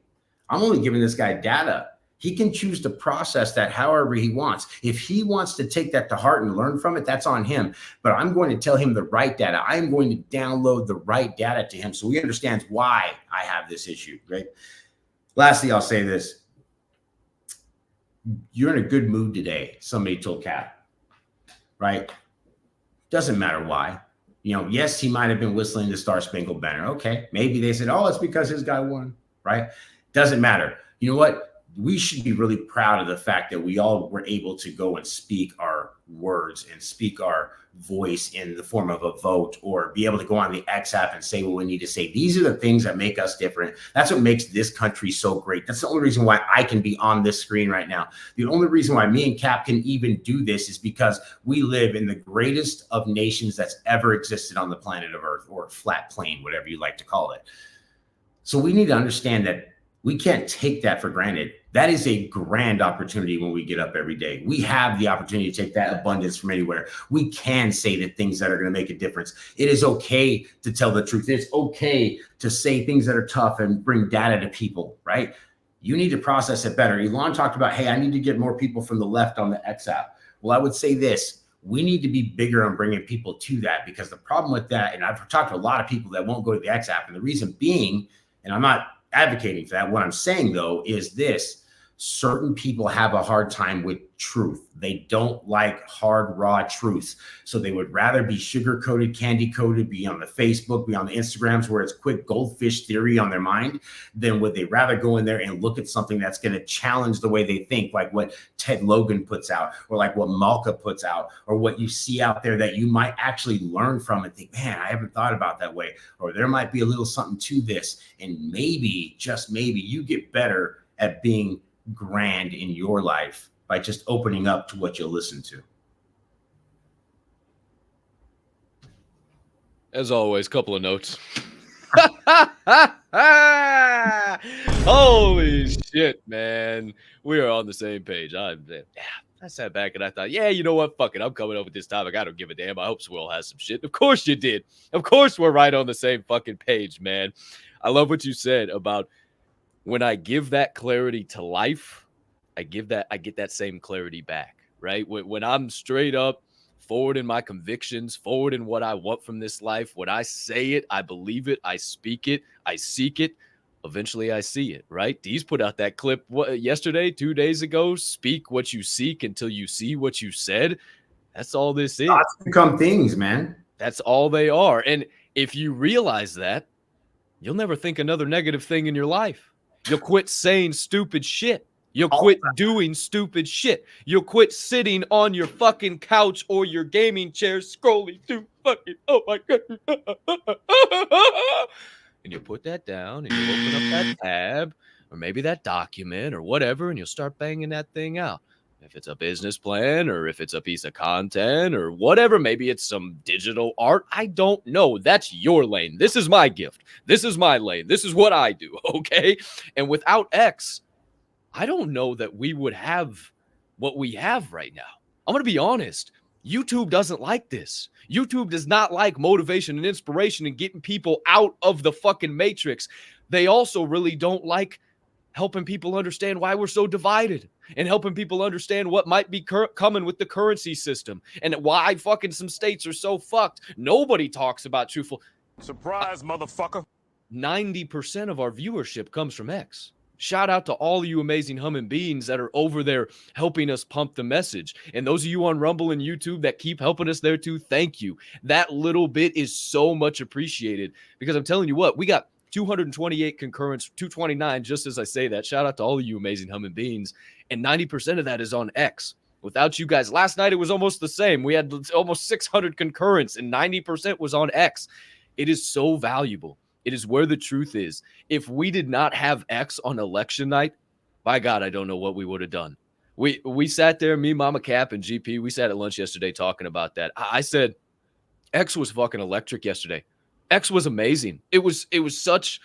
I'm only giving this guy data. He can choose to process that however he wants. If he wants to take that to heart and learn from it, that's on him. But I'm going to tell him the right data. I am going to download the right data to him so he understands why I have this issue, right? Lastly, I'll say this. You're in a good mood today, somebody told Capp, right? Doesn't matter why. You know, yes, he might have been whistling the Star Spangled Banner. Okay, maybe they said, oh, it's because his guy won, right? Doesn't matter. You know what? We should be really proud of the fact that we all were able to go and speak our words and speak our voice in the form of a vote, or be able to go on the X app and say what we need to say. These are the things that make us different. That's what makes this country so great. That's the only reason why I can be on this screen right now. The only reason why me and Capp can even do this is because we live in the greatest of nations that's ever existed on the planet of Earth, or flat plane, whatever you like to call it. So we need to understand that We can't take that for granted. That is a grand opportunity when we get up every day. We have the opportunity to take that abundance from anywhere. We can say the things that are going to make a difference. It is okay to tell the truth. It's okay to say things that are tough and bring data to people, right? You need to process it better. Elon talked about, hey, I need to get more people from the left on the X app. Well, I would say this. We need to be bigger on bringing people to that, because the problem with that, and I've talked to a lot of people that won't go to the X app, and the reason being, and I'm not advocating for that. What I'm saying, though, is this. Certain people have a hard time with truth. They don't like hard, raw truths. So they would rather be sugar-coated, candy-coated, be on the Facebook, be on the Instagrams where it's quick goldfish theory on their mind, than would they rather go in there and look at something that's going to challenge the way they think, like what Ted Logan puts out, or like what Malka puts out, or what you see out there that you might actually learn from and think, man, I haven't thought about that way. Or there might be a little something to this. And maybe, just maybe, you get better at being grand in your life by just opening up to what you'll listen to. As always, couple of notes. Holy shit, man. We are on the same page. I sat back and I thought, yeah, you know what? Fuck it. I'm coming up with this topic. I don't give a damn. I hope Swirl has some shit. Of course you did. Of course we're right on the same fucking page, man. I love what you said about when I give that clarity to life, I get that same clarity back, right? When I'm straight up forward in my convictions, forward in what I want from this life, when I say it, I believe it, I speak it, I seek it, eventually I see it, right? Dee's put out that clip yesterday, 2 days ago, speak what you seek until you see what you said. That's all this is. Thoughts become things, man. That's all they are. And if you realize that, you'll never think another negative thing in your life. You'll quit saying stupid shit. You'll quit doing stupid shit. You'll quit sitting on your fucking couch or your gaming chair scrolling through fucking, oh my God. And you put that down and you open up that tab or maybe that document or whatever, and you'll start banging that thing out. If it's a business plan or if it's a piece of content or whatever, maybe it's some digital art. I don't know. That's your lane. This is my gift. This is my lane. This is what I do. Okay. And without X, I don't know that we would have what we have right now. I'm going to be honest. YouTube doesn't like this. YouTube does not like motivation and inspiration and getting people out of the fucking matrix. They also really don't like helping people understand why we're so divided and helping people understand what might be coming with the currency system and why fucking some states are so fucked. Nobody talks about truthful. Surprise, motherfucker. 90% of our viewership comes from X. Shout out to all you amazing human beings that are over there helping us pump the message. And those of you on Rumble and YouTube that keep helping us there too, thank you. That little bit is so much appreciated, because I'm telling you what, we got 228 concurrents, 229, just as I say that. Shout out to all of you amazing human beings. And 90% of that is on X. Without you guys, last night it was almost the same. We had almost 600 concurrents and 90% was on X. It is so valuable. It is where the truth is. If we did not have X on election night, by God, I don't know what we would have done. We sat there, me, Mama Capp, and GP, we sat at lunch yesterday talking about that. I said, X was fucking electric yesterday. X was amazing. It was such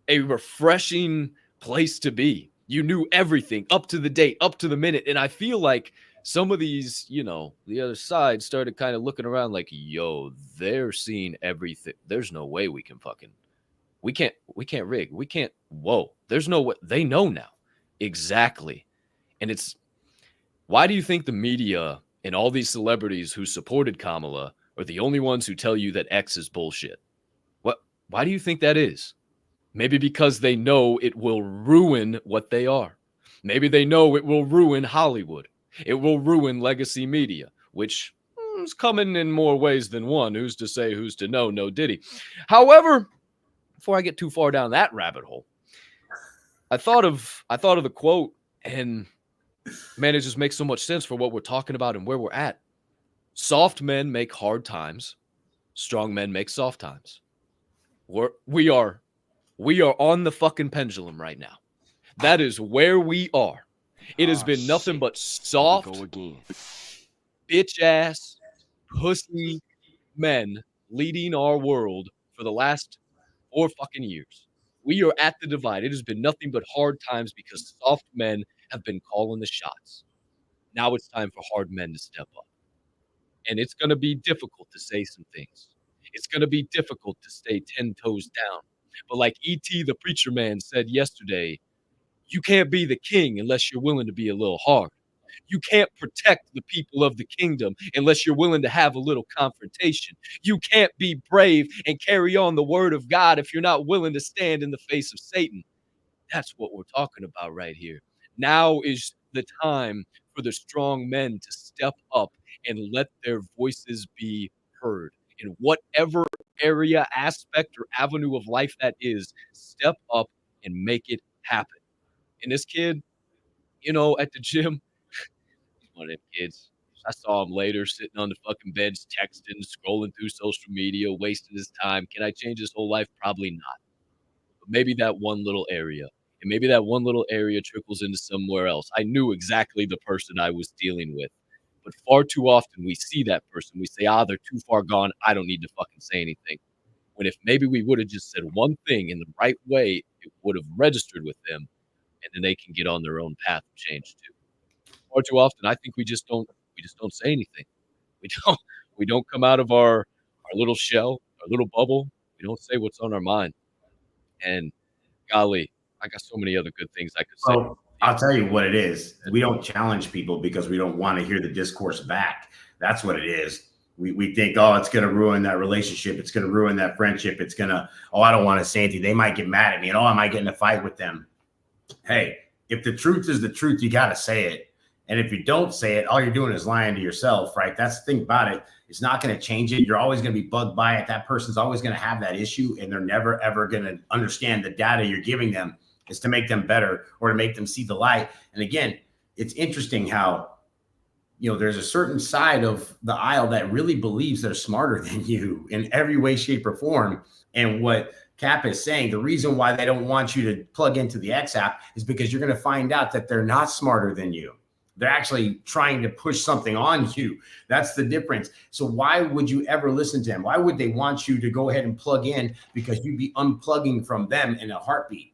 a refreshing place to be. You knew everything up to the date, up to the minute. And I feel like some of these, you know, the other side started kind of looking around like, yo, they're seeing everything. There's no way we can we can't rig. We can't. Whoa, there's no way. They know now. Exactly. And it's, why do you think the media and all these celebrities who supported Kamala are the only ones who tell you that X is bullshit? Why do you think that is? Maybe because they know it will ruin what they are. Maybe they know it will ruin Hollywood. It will ruin legacy media, which is coming in more ways than one. Who's to say, who's to know? No diddy. However, before I get too far down that rabbit hole, I thought of the quote, and man, it just makes so much sense for what we're talking about and where we're at. Soft men make hard times. Strong men make soft times. We are on the fucking pendulum right now. That is where we are. It has been nothing but soft, bitch ass, pussy men leading our world for the last 4 fucking years. We are at the divide. It has been nothing but hard times because soft men have been calling the shots. Now it's time for hard men to step up. And it's going to be difficult to say some things. It's going to be difficult to stay 10 toes down. But like E.T. the Preacher Man said yesterday, you can't be the king unless you're willing to be a little hard. You can't protect the people of the kingdom unless you're willing to have a little confrontation. You can't be brave and carry on the word of God if you're not willing to stand in the face of Satan. That's what we're talking about right here. Now is the time for the strong men to step up and let their voices be heard. In whatever area, aspect, or avenue of life that is, step up and make it happen. And this kid, at the gym, he's one of them kids. I saw him later sitting on the fucking bench, texting, scrolling through social media, wasting his time. Can I change his whole life? Probably not. But maybe that one little area. And maybe that one little area trickles into somewhere else. I knew exactly the person I was dealing with. But far too often we see that person. We say, they're too far gone. I don't need to fucking say anything. When if maybe we would have just said one thing in the right way, it would have registered with them. And then they can get on their own path of change too. Far too often, I think we just don't say anything. We don't come out of our little shell, our little bubble. We don't say what's on our mind. And golly, I got so many other good things I could say. Well, I'll tell you what it is. We don't challenge people because we don't want to hear the discourse back. That's what it is. We think, it's going to ruin that relationship. It's going to ruin that friendship. It's going to, I don't want to say anything. They might get mad at me and, I might get in a fight with them. Hey, if the truth is the truth, you got to say it. And if you don't say it, all you're doing is lying to yourself, right? That's the thing about it. It's not going to change it. You're always going to be bugged by it. That person's always going to have that issue, and they're never, ever going to understand the data you're giving them is to make them better or to make them see the light. And again, it's interesting how, there's a certain side of the aisle that really believes they're smarter than you in every way, shape, or form. And what Capp is saying, the reason why they don't want you to plug into the X app is because you're going to find out that they're not smarter than you. They're actually trying to push something on you. That's the difference. So why would you ever listen to them? Why would they want you to go ahead and plug in? Because you'd be unplugging from them in a heartbeat.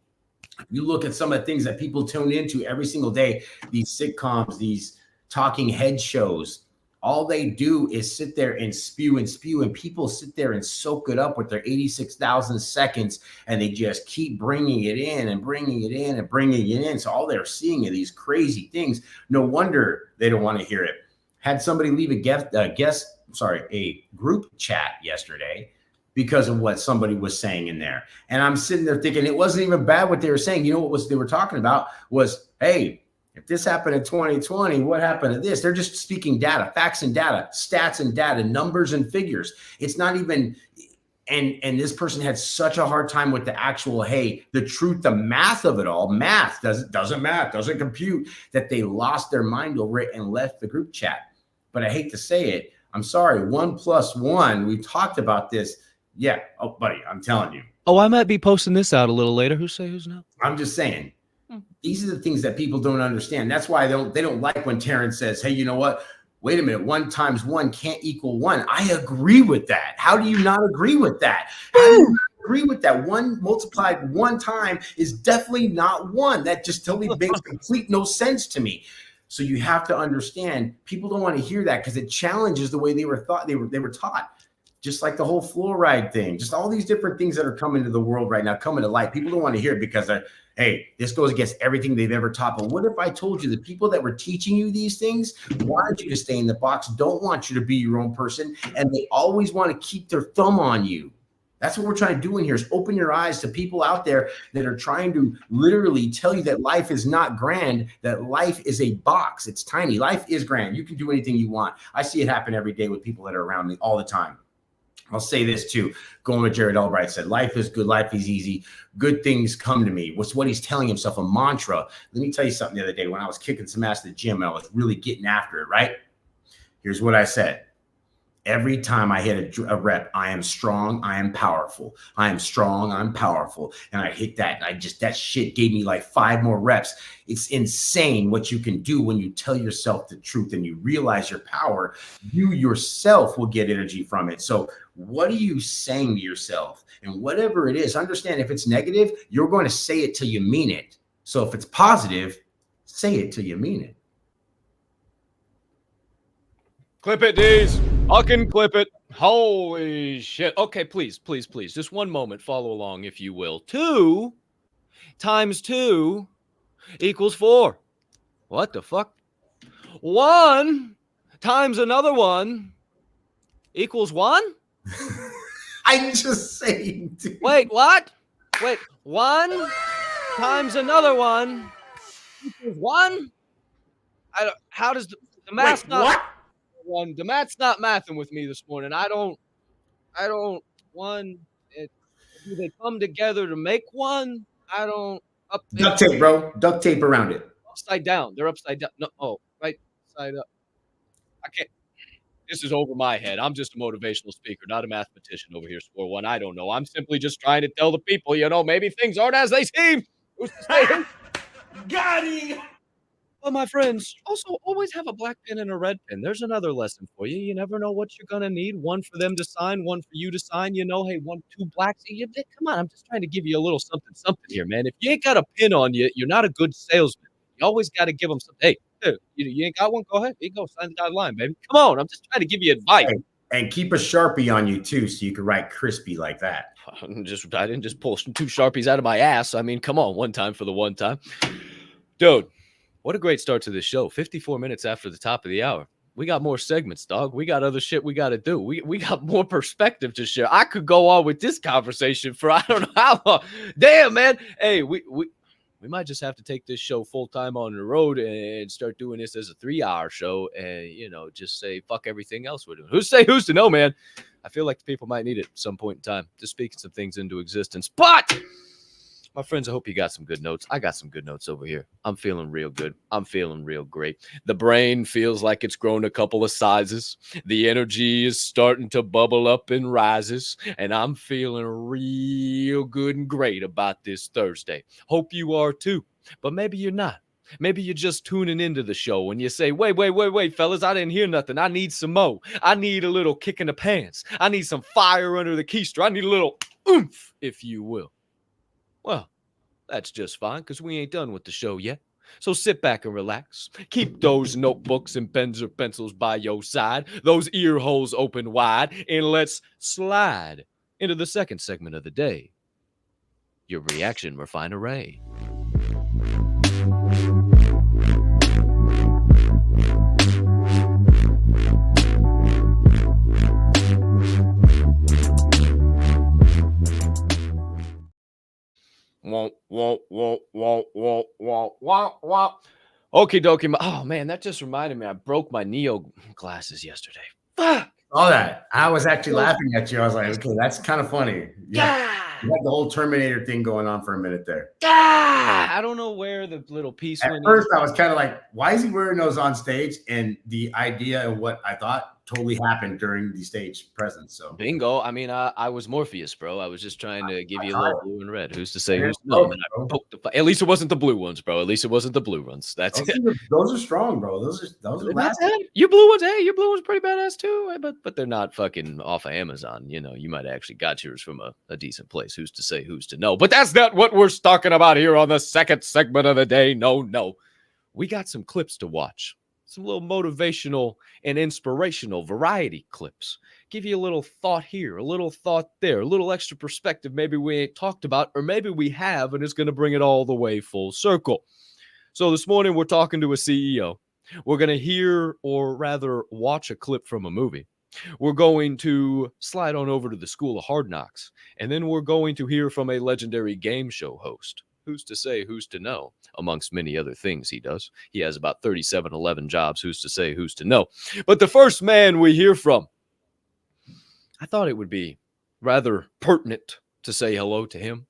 You look at some of the things that people tune into every single day, these sitcoms, these talking head shows, all they do is sit there and spew, and people sit there and soak it up with their 86,000 seconds, and they just keep bringing it in and bringing it in and bringing it in. So all they're seeing are these crazy things. No wonder they don't want to hear it. Had somebody leave a group chat yesterday because of what somebody was saying in there. And I'm sitting there thinking it wasn't even bad what they were saying. They were talking about was, hey, if this happened in 2020, what happened to this? They're just speaking data, facts and data, stats and data, numbers and figures. It's not even, and this person had such a hard time with the actual, the truth, the math of it all. Math doesn't compute, that they lost their mind over it and left the group chat. But I hate to say it. I'm sorry. 1 + 1. We talked about this. Yeah. Oh, buddy, I'm telling you. Oh, I might be posting this out a little later. Who's not? I'm just saying. These are the things that people don't understand. That's why they don't like when Terrence says, hey, you know what? Wait a minute. 1 × 1 can't equal 1. I agree with that. How do you not agree with that? How do you not agree with that? 1 multiplied 1 time is definitely not 1. That just totally makes complete no sense to me. So you have to understand, people don't want to hear that because it challenges the way they were taught. Just like the whole fluoride thing, just all these different things that are coming to the world right now, coming to light. People don't want to hear it because this goes against everything they've ever taught. But what if I told you the people that were teaching you these things wanted you to stay in the box, don't want you to be your own person, and they always want to keep their thumb on you? That's what we're trying to do in here, is open your eyes to people out there that are trying to literally tell you that life is not grand, that life is a box. It's tiny. Life is grand. You can do anything you want. I see it happen every day with people that are around me all the time. I'll say this too, going with Jared Albright said, life is good, life is easy, good things come to me. What's what he's telling himself, a mantra. Let me tell you something the other day when I was kicking some ass at the gym and I was really getting after it, right? Here's what I said. Every time I hit a rep, I am strong, I am powerful. I am strong, I'm powerful. And I hit that, and that shit gave me like 5 more reps. It's insane what you can do when you tell yourself the truth and you realize your power. You yourself will get energy from it. So what are you saying to yourself? And whatever it is, understand if it's negative, you're going to say it till you mean it. So if it's positive, say it till you mean it. Clip it, D's. I can clip it. Holy shit. Okay, please. Just one moment. Follow along, if you will. 2 times 2 equals 4. What the fuck? 1 times another 1 equals 1? I'm just saying. Dude. Wait, what? Wait, 1 times another 1 equals 1? How does the math Wait, not... what? One, the math's not mathing with me this morning. I don't, do they come together to make one? Duct tape, bro. Duct tape around it. Upside down. They're upside down. No, right side up. I can't. This is over my head. I'm just a motivational speaker, not a mathematician over here, Swirl One. I don't know. I'm simply just trying to tell the people, maybe things aren't as they seem. Who's to say? Got him! Well, my friends, also always have a black pen and a red pen. There's another lesson for you. You never know what you're going to need. One for them to sign, one for you to sign. Hey, 2 blacks. Come on, I'm just trying to give you a little something here, man. If you ain't got a pin on you, you're not a good salesman. You always got to give them something. Hey, dude, you ain't got one? Go ahead. Here you go. Sign the dotted line, baby. Come on. I'm just trying to give you advice. Hey, and keep a Sharpie on you, too, so you can write crispy like that. I didn't just pull 2 Sharpies out of my ass. I mean, come on. One time for the one time. Dude. What a great start to this show. 54 minutes after the top of the hour. We got more segments, dog. We got other shit we got to do. We got more perspective to share. I could go on with this conversation for I don't know how long. Damn, man. Hey, we might just have to take this show full-time on the road and start doing this as a 3-hour show and, just say fuck everything else we're doing. Who's to know, man? I feel like the people might need it at some point in time to speak some things into existence. But... my friends, I hope you got some good notes. I got some good notes over here. I'm feeling real good. I'm feeling real great. The brain feels like it's grown a couple of sizes. The energy is starting to bubble up and rises. And I'm feeling real good and great about this Thursday. Hope you are too. But maybe you're not. Maybe you're just tuning into the show and you say, wait, fellas, I didn't hear nothing. I need some more. I need a little kick in the pants. I need some fire under the keister. I need a little oomph, if you will. Well, that's just fine because we ain't done with the show yet. So sit back and relax. Keep those notebooks and pens or pencils by your side, those ear holes open wide, and let's slide into the second segment of the day. Your reaction refinery. Okie dokie. Oh man, that just reminded me. I broke my Neo glasses yesterday. Fuck. All that. I was actually laughing at you. I was like, okay, that's kind of funny. Yeah. You had the whole Terminator thing going on for a minute there. I don't know where the little piece At went. first, I was kind of like, why is he wearing those on stage? And the idea of what I thought totally happened during the stage presence. So bingo. I mean, I was Morpheus, bro. I was just trying to give you a little blue and red. Who's to say who's to know? At least it wasn't the blue ones, bro. At least it wasn't the blue ones. That's those are strong, bro. Those are your blue ones. Hey, your blue ones pretty badass too. But they're not fucking off of Amazon. You might have actually got yours from a decent place. Who's to say who's to know? But that's not what we're talking about here on the second segment of the day. No. We got some clips to watch. Some little motivational and inspirational variety clips. Give you a little thought here, a little thought there, a little extra perspective maybe we ain't talked about, or maybe we have, and it's going to bring it all the way full circle. So this morning we're talking to a CEO. We're going to hear, or rather watch a clip from a movie. We're going to slide on over to the School of Hard Knocks, and then we're going to hear from a legendary game show host. Who's to say, who's to know, amongst many other things he does. He has about 3711 jobs. Who's to say, who's to know. But the first man we hear from, I thought it would be rather pertinent to say hello to him.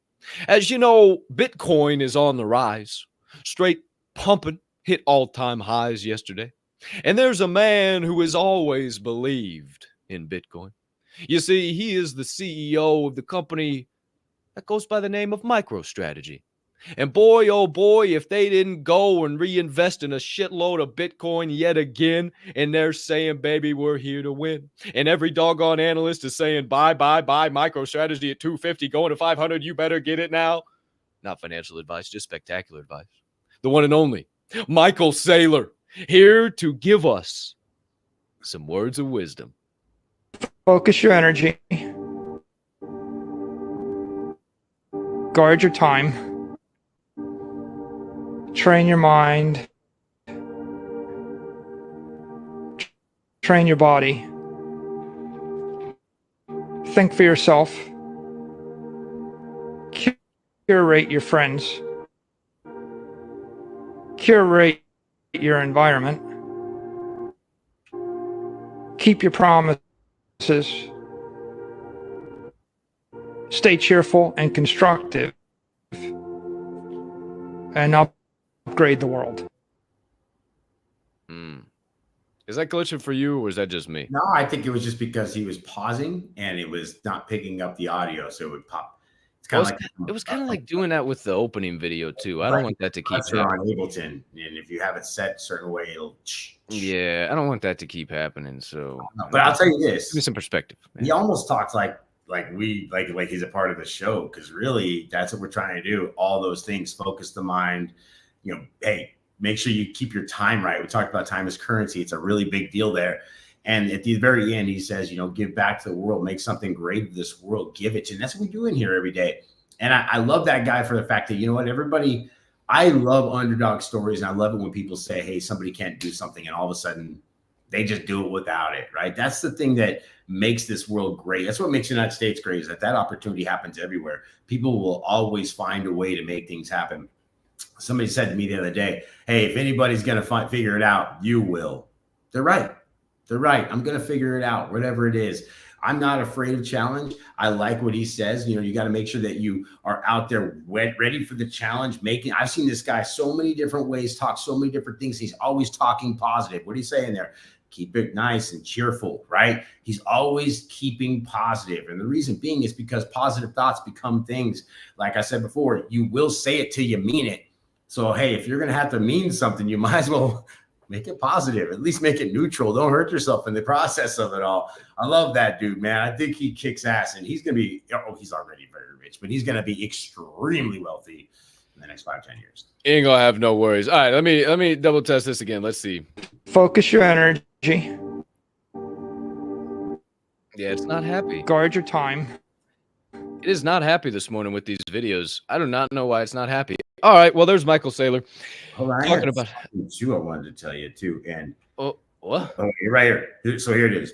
As you know, Bitcoin is on the rise, straight pumping, hit all-time highs yesterday. And there's a man who has always believed in Bitcoin. You see, he is the CEO of the company that goes by the name of MicroStrategy. And boy, oh boy, if they didn't go and reinvest in a shitload of Bitcoin yet again, and they're saying, baby, we're here to win. And every doggone analyst is saying, buy MicroStrategy at 250, going to 500. You better get it now. Not financial advice, just spectacular advice. The one and only Michael Saylor, here to give us some words of wisdom. Focus your energy. Guard your time. Train your mind. Train your body. Think for yourself. Curate your friends. Curate your environment. Keep your promises. Stay cheerful and constructive. And upgrade the world. Is that glitching for you, or is that just me? No, I think it was just because he was pausing and it was not picking up the audio, so it would pop. It's kind of like it was kind of like doing that with the opening video too. I don't want that to keep happening on Ableton, and if you have it set a certain way, it'll. Yeah, I don't want that to keep happening. So, but I'll tell you this: give me some perspective. Man. He almost talks like he's a part of the show, because really that's what we're trying to do. All those things, focus the mind. You know, hey, make sure you keep your time right. We talked about time as currency. It's a really big deal there. And at the very end, he says, you know, give back to the world, make something great of this world, give it. And that's what we do in here every day. And I love that guy for the fact that, you know what, everybody, I love underdog stories. And I love it when people say, hey, somebody can't do something, and all of a sudden they just do it without it, right? That's the thing that makes this world great. That's what makes the United States great, is that opportunity happens everywhere. People will always find a way to make things happen. Somebody said to me the other day, hey, if anybody's going to figure it out, you will. They're right. They're right. I'm going to figure it out, whatever it is. I'm not afraid of challenge. I like what he says. You know, you got to make sure that you are out there ready for the challenge. I've seen this guy so many different ways, talk so many different things. He's always talking positive. What are you saying there? Keep it nice and cheerful, right? He's always keeping positive. And the reason being is because positive thoughts become things. Like I said before, you will say it till you mean it. So, hey, if you're going to have to mean something, you might as well make it positive, at least make it neutral. Don't hurt yourself in the process of it all. I love that dude, man. I think he kicks ass, and he's going to be, he's already very rich, but he's going to be extremely wealthy in the next 5-10 years. Ain't gonna have no worries. All right, let me double test this again. Let's see. Focus your energy. Yeah, it's not happy. Guard your time. It is not happy this morning with these videos. I do not know why it's not happy. All right, well, there's Michael Saylor talking about you. I wanted to tell you too, and what? Oh, you're right here. So here it is.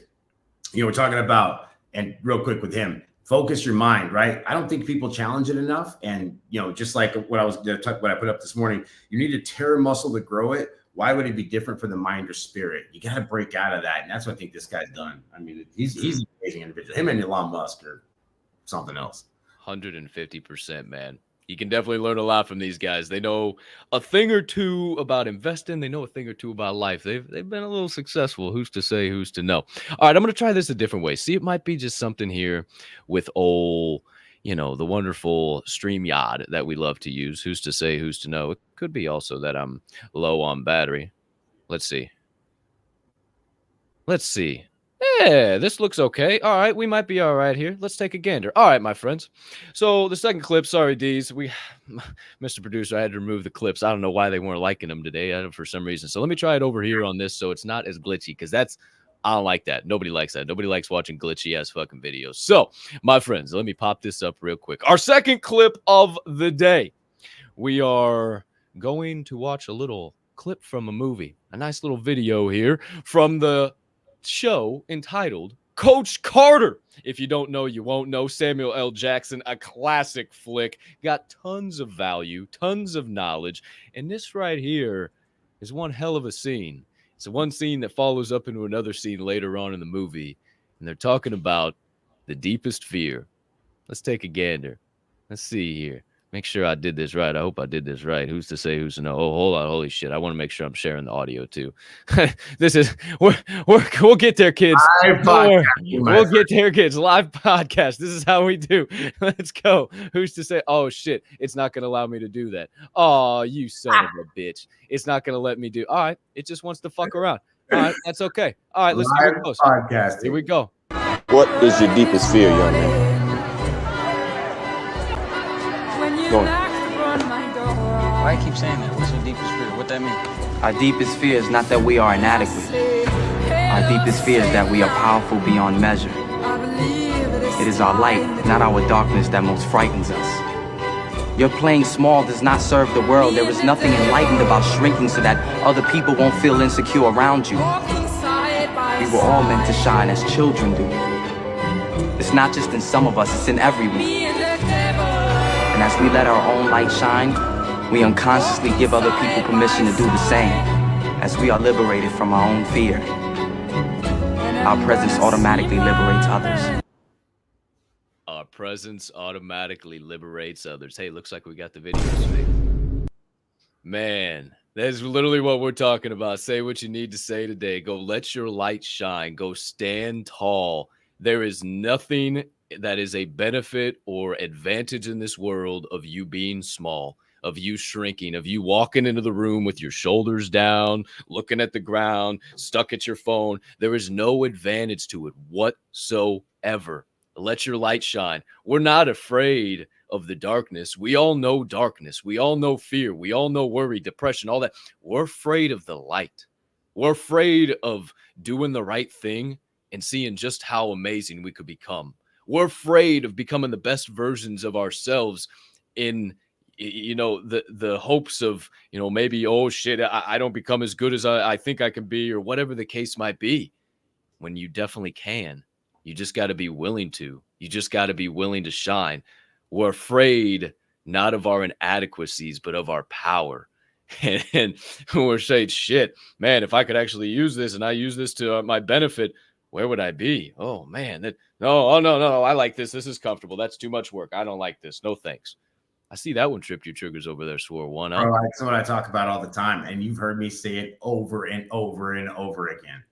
You know, we're talking about, and real quick with him, focus your mind, right? I don't think people challenge it enough. And, you know, just like what I put up this morning, you need to tear a muscle to grow it. Why would it be different for the mind or spirit? You got to break out of that. And that's what I think this guy's done. I mean, he's an amazing individual. Him and Elon Musk are something else. 150%, man. You can definitely learn a lot from these guys. They know a thing or two about investing. They know a thing or two about life. They've been a little successful. Who's to say, who's to know? All right, I'm going to try this a different way. See, it might be just something here with the wonderful StreamYard that we love to use. Who's to say, who's to know? It could be also that I'm low on battery. Let's see. Yeah, this looks okay. All right, we might be all right here. Let's take a gander. All right, my friends. So the second clip, sorry, D's. Mr. Producer, I had to remove the clips. I don't know why they weren't liking them today for some reason. So let me try it over here on this so it's not as glitchy, because I don't like that. Nobody likes that. Nobody likes watching glitchy-ass fucking videos. So, my friends, let me pop this up real quick. Our second clip of the day. We are going to watch a little clip from a movie. A nice little video here from the show entitled Coach Carter. If you don't know, you won't know. Samuel L. Jackson, a classic flick, got tons of value, tons of knowledge, and this right here is one hell of a scene. It's one scene that follows up into another scene later on in the movie, and they're talking about the deepest fear. Let's take a gander. Let's see here. Make sure I did this right. I hope I did this right. Who's to say, who's to know? Oh, hold on. Holy shit. I want to make sure I'm sharing the audio too. We'll get there, kids. We'll get there, kids. Live podcast. This is how we do. Let's go. Who's to say? Oh, shit. It's not going to allow me to do that. Oh, you son of a bitch. It's not going to let me do. All right. It just wants to fuck around. All right. That's okay. All right. Let's see what goes. Podcast. Here we go. What is your deepest fear, young man? Why you keep saying that? What's your deepest fear? What that mean? Our deepest fear is not that we are inadequate. Our deepest fear is that we are powerful beyond measure. It is our light, not our darkness, that most frightens us. Your playing small does not serve the world. There is nothing enlightened about shrinking so that other people won't feel insecure around you. We were all meant to shine as children do. It's not just in some of us, it's in everyone. And as we let our own light shine, we unconsciously give other people permission to do the same, as we are liberated from our own fear. Our presence automatically liberates others. Our presence automatically liberates others. Hey, looks like we got the videos. Man, that's literally what we're talking about. Say what you need to say today. Go let your light shine. Go stand tall. There is nothing that is a benefit or advantage in this world of you being small, of you shrinking, of you walking into the room with your shoulders down, looking at the ground, stuck at your phone. There is no advantage to it whatsoever. Let your light shine. We're not afraid of the darkness. We all know darkness. We all know fear. We all know worry, depression, all that. We're afraid of the light. We're afraid of doing the right thing and seeing just how amazing we could become. We're afraid of becoming the best versions of ourselves in, the hopes of, maybe, oh shit, I don't become as good as I think I can be, or whatever the case might be, when you definitely can. You just got to be willing to. You just got to be willing to shine. We're afraid not of our inadequacies, but of our power. And we're saying, shit, man, if I could actually use this and I use this to my benefit, where would I be? Oh, man. No, I like this. This is comfortable. That's too much work. I don't like this. No, thanks. I see that one tripped your triggers over there, Swirl One. Huh? Bro, that's what I talk about all the time. And you've heard me say it over and over and over again.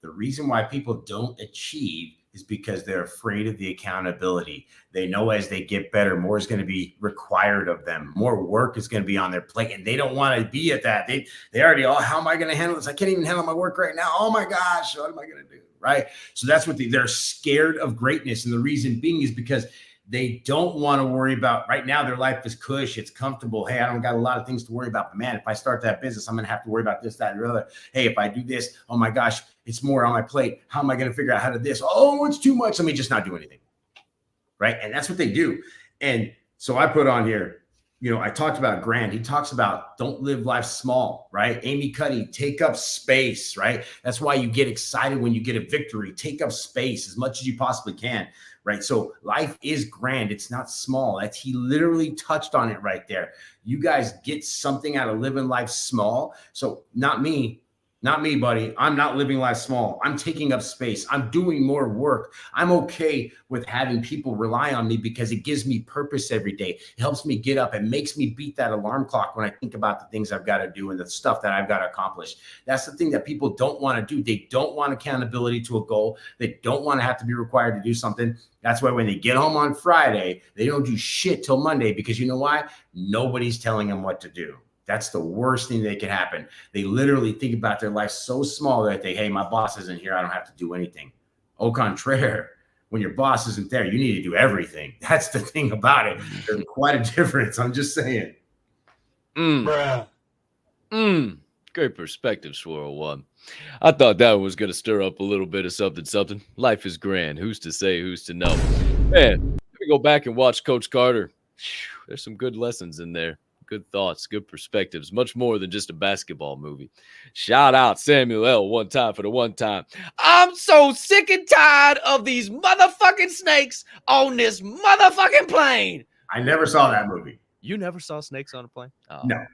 The reason why people don't achieve is because they're afraid of the accountability. They know as they get better, more is going to be required of them. More work is going to be on their plate, and they don't want to be at that. They already, how am I going to handle this? I can't even handle my work right now. Oh my gosh, what am I going to do? Right? So that's what they're scared of greatness. And the reason being is because they don't want to worry about right now. Their life is cush. It's comfortable. Hey, I don't got a lot of things to worry about. But man, if I start that business, I'm going to have to worry about this, that, and the other. Hey, if I do this, oh my gosh, it's more on my plate. How am I going to figure out how to this? Oh, it's too much. Let me just not do anything. Right. And that's what they do. And so I put on here, I talked about Grant. He talks about don't live life small, right? Amy Cuddy, take up space, right? That's why you get excited when you get a victory. Take up space as much as you possibly can, right? So life is grand. It's not small. He literally touched on it right there. You guys get something out of living life small. So not me, buddy. I'm not living life small. I'm taking up space. I'm doing more work. I'm okay with having people rely on me because it gives me purpose every day. It helps me get up and makes me beat that alarm clock when I think about the things I've got to do and the stuff that I've got to accomplish. That's the thing that people don't want to do. They don't want accountability to a goal. They don't want to have to be required to do something. That's why when they get home on Friday, they don't do shit till Monday because you know why? Nobody's telling them what to do. That's the worst thing that can happen. They literally think about their life so small that hey, my boss isn't here. I don't have to do anything. Au contraire, when your boss isn't there, you need to do everything. That's the thing about it. There's quite a difference. I'm just saying. Great perspective, Swirl One. I thought that one was going to stir up a little bit of something. Life is grand. Who's to say, who's to know? Man, let me go back and watch Coach Carter. There's some good lessons in there. Good thoughts, good perspectives, much more than just a basketball movie. Shout out Samuel L. one time for the one time. I'm so sick and tired of these motherfucking snakes on this motherfucking plane. I never saw that movie. You never saw snakes on a plane? Oh. No.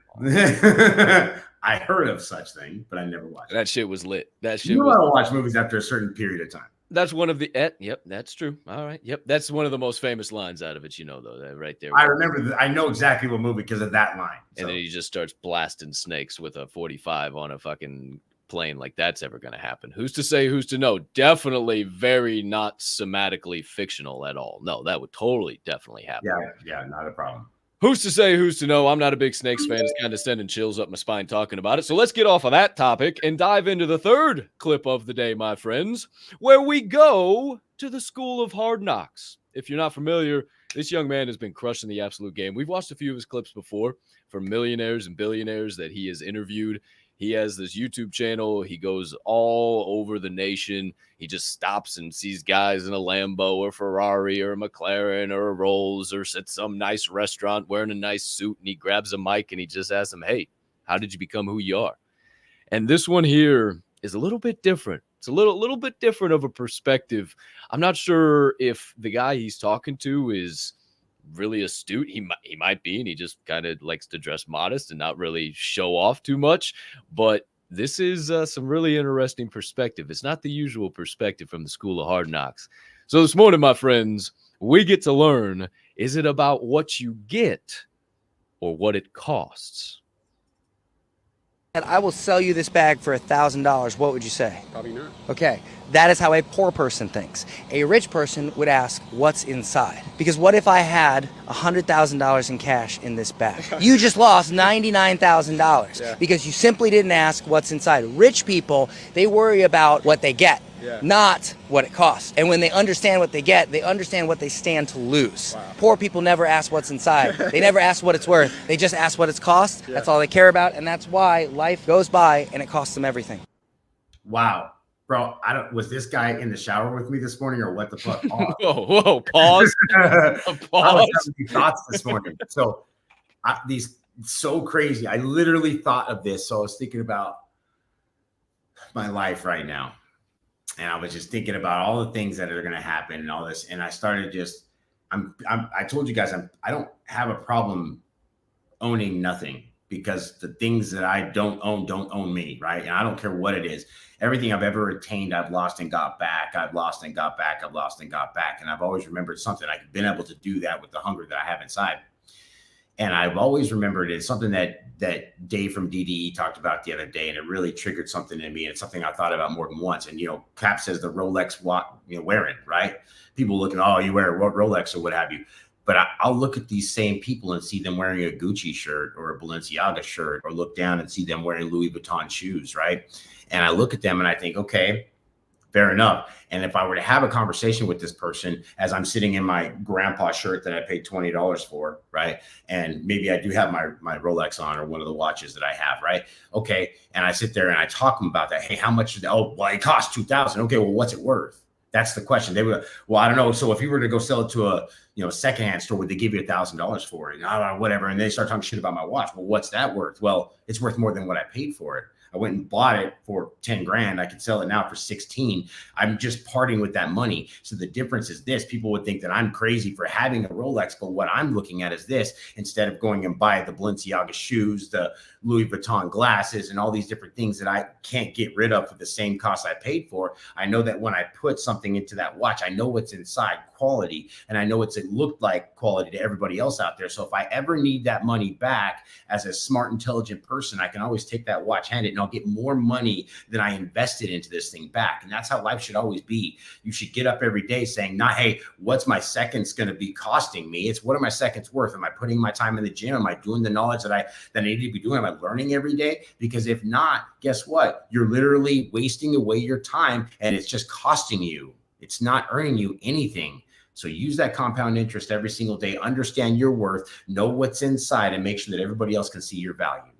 I heard of such thing, but I never watched it. That shit was lit. That shit you was want to watch movies after a certain period of time. That's one of the yep, that's true. All right. Yep. That's one of the most famous lines out of it, though, that right there. I remember I know exactly what movie because of that line. And then he just starts blasting snakes with a 45 on a fucking plane. Like, that's ever going to happen. Who's to say, who's to know? Definitely very not somatically fictional at all. No, that would totally definitely happen. Yeah, not a problem. Who's to say, who's to know? I'm not a big Snakes fan. It's kind of sending chills up my spine talking about it. So let's get off of that topic and dive into the third clip of the day, my friends, where we go to the School of Hard Knocks. If you're not familiar, this young man has been crushing the absolute game. We've watched a few of his clips before from millionaires and billionaires that he has interviewed. He has this YouTube channel. He goes all over the nation. He just stops and sees guys in a Lambo or Ferrari or a McLaren or a Rolls or at some nice restaurant wearing a nice suit. And he grabs a mic and he just asks them, hey, how did you become who you are? And this one here is a little bit different. It's a little bit different of a perspective. I'm not sure if the guy he's talking to is really astute. He might be, and he just kind of likes to dress modest and not really show off too much. But this is some really interesting perspective. It's not the usual perspective from the School of Hard Knocks. So this morning, my friends, we get to learn, is it about what you get or what it costs? And I will sell you this bag for $1,000. What would you say? Probably not. Okay, that is how a poor person thinks. A rich person would ask, what's inside? Because what if I had $100,000 in cash in this bag? You just lost $99,000 because you simply didn't ask what's inside. Rich people, they worry about what they get, not what it costs. And when they understand what they get, they understand what they stand to lose. Wow. Poor people never ask what's inside. They never ask what it's worth. They just ask what it's cost. That's all they care about, and that's why life goes by and it costs them everything. Wow. Bro, was this guy in the shower with me this morning or what the fuck? Whoa, pause. I was having these thoughts this morning. So these so crazy. I literally thought of this. So I was thinking about my life right now. And I was just thinking about all the things that are going to happen and all this. And I started just, I told you guys, I don't have a problem owning nothing, because the things that I don't own me, right? And I don't care what it is. Everything I've ever attained, I've lost and got back. I've lost and got back. I've lost and got back. And I've always remembered something. I've been able to do that with the hunger that I have inside. And I've always remembered it's something that Dave from DDE talked about the other day, and it really triggered something in me. And it's something I thought about more than once. And, Capp says the Rolex wearing, right? People looking, oh, you wear a Rolex or what have you. But I'll look at these same people and see them wearing a Gucci shirt or a Balenciaga shirt, or look down and see them wearing Louis Vuitton shoes, right? And I look at them and I think, okay, fair enough. And if I were to have a conversation with this person as I'm sitting in my grandpa shirt that I paid $20 for, right? And maybe I do have my Rolex on or one of the watches that I have, right? Okay. And I sit there and I talk to them about that. Hey, how much is that? Oh, well, it costs $2,000. Okay, well, what's it worth? That's the question. They would, well, I don't know. So if you were to go sell it to a secondhand store, would they give you $1,000 for it? I don't know, whatever. And they start talking shit about my watch. Well, what's that worth? Well, it's worth more than what I paid for it. I went and bought it for 10 grand. I could sell it now for 16. I'm just parting with that money. So the difference is this: people would think that I'm crazy for having a Rolex, but what I'm looking at is this: instead of going and buy the Balenciaga shoes, the Louis Vuitton glasses, and all these different things that I can't get rid of for the same cost I paid for, I know that when I put something into that watch, I know what's inside, quality, and I know it looked like quality to everybody else out there. So if I ever need that money back as a smart, intelligent person, I can always take that watch, hand it, and I'll get more money than I invested into this thing back. And that's how life should always be. You should get up every day saying, not, hey, what's my seconds going to be costing me? It's, what are my seconds worth? Am I putting my time in the gym? Am I doing the knowledge that I need to be doing? Am I learning every day? Because if not, guess what? You're literally wasting away your time, and it's just costing you. It's not earning you anything. So use that compound interest every single day. Understand your worth, know what's inside, and make sure that everybody else can see your value.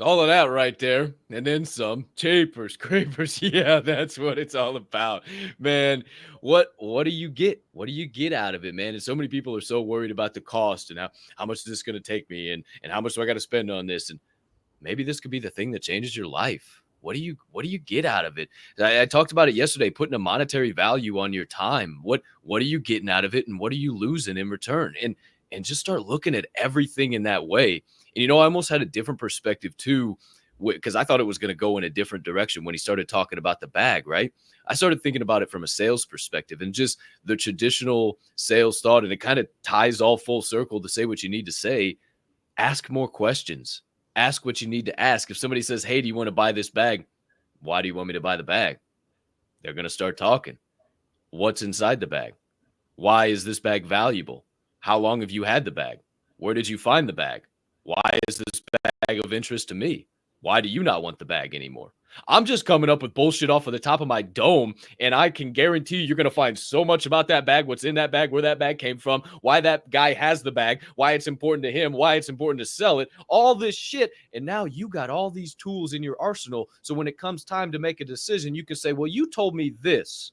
All of that right there, and then some. Capers, scrapers. Yeah, that's what it's all about, man. What do you get? What do you get out of it, man? And so many people are so worried about the cost and how much is this going to take me, and how much do I got to spend on this? And maybe this could be the thing that changes your life. What do you get out of it? I talked about it yesterday, putting a monetary value on your time. What are you getting out of it, and what are you losing in return? And just start looking at everything in that way. And I almost had a different perspective too because I thought it was going to go in a different direction when he started talking about the bag, right? I started thinking about it from a sales perspective and just the traditional sales thought, and it kind of ties all full circle to say what you need to say. Ask more questions. Ask what you need to ask. If somebody says, hey, do you want to buy this bag? Why do you want me to buy the bag? They're going to start talking. What's inside the bag? Why is this bag valuable? How long have you had the bag? Where did you find the bag? Why is this bag of interest to me? Why do you not want the bag anymore? I'm just coming up with bullshit off of the top of my dome, and I can guarantee you're going to find so much about that bag, what's in that bag, where that bag came from, why that guy has the bag, why it's important to him, why it's important to sell it, all this shit. And now you got all these tools in your arsenal. So when it comes time to make a decision, you can say, well, you told me this.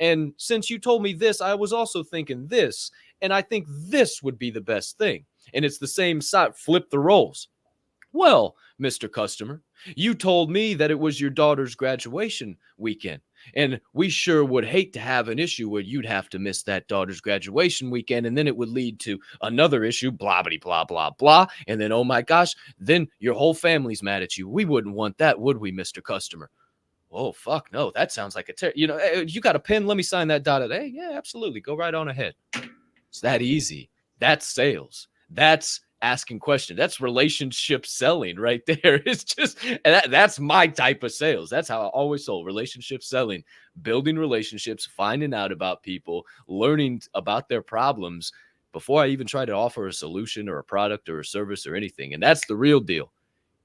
And since you told me this, I was also thinking this. And I think this would be the best thing. And it's the same side. Flip the roles. Well, Mr. Customer, you told me that it was your daughter's graduation weekend, and we sure would hate to have an issue where you'd have to miss that daughter's graduation weekend, and then it would lead to another issue, blah, blah, blah, blah, blah, and then, oh my gosh, then your whole family's mad at you. We wouldn't want that, would we, Mr. Customer? Oh, fuck, no, that sounds like you got a pen? Let me sign that dotted. Hey, yeah, absolutely, go right on ahead. It's that easy. That's sales. That's asking questions. That's relationship selling right there. It's just, and that's my type of sales. That's how I always sold. Relationship selling, building relationships, finding out about people, learning about their problems before I even try to offer a solution or a product or a service or anything. And that's the real deal.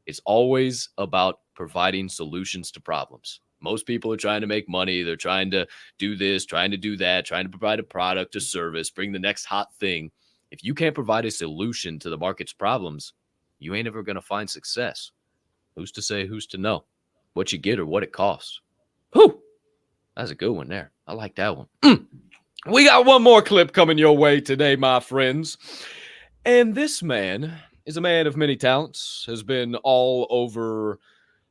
It's always about providing solutions to problems. Most people are trying to make money. They're trying to do this, trying to do that, trying to provide a product, a service, bring the next hot thing. If you can't provide a solution to the market's problems, you ain't ever going to find success. Who's to say, who's to know what you get or what it costs? Whew, that's a good one there. I like that one. We got one more clip coming your way today, my friends. And this man is a man of many talents, has been all over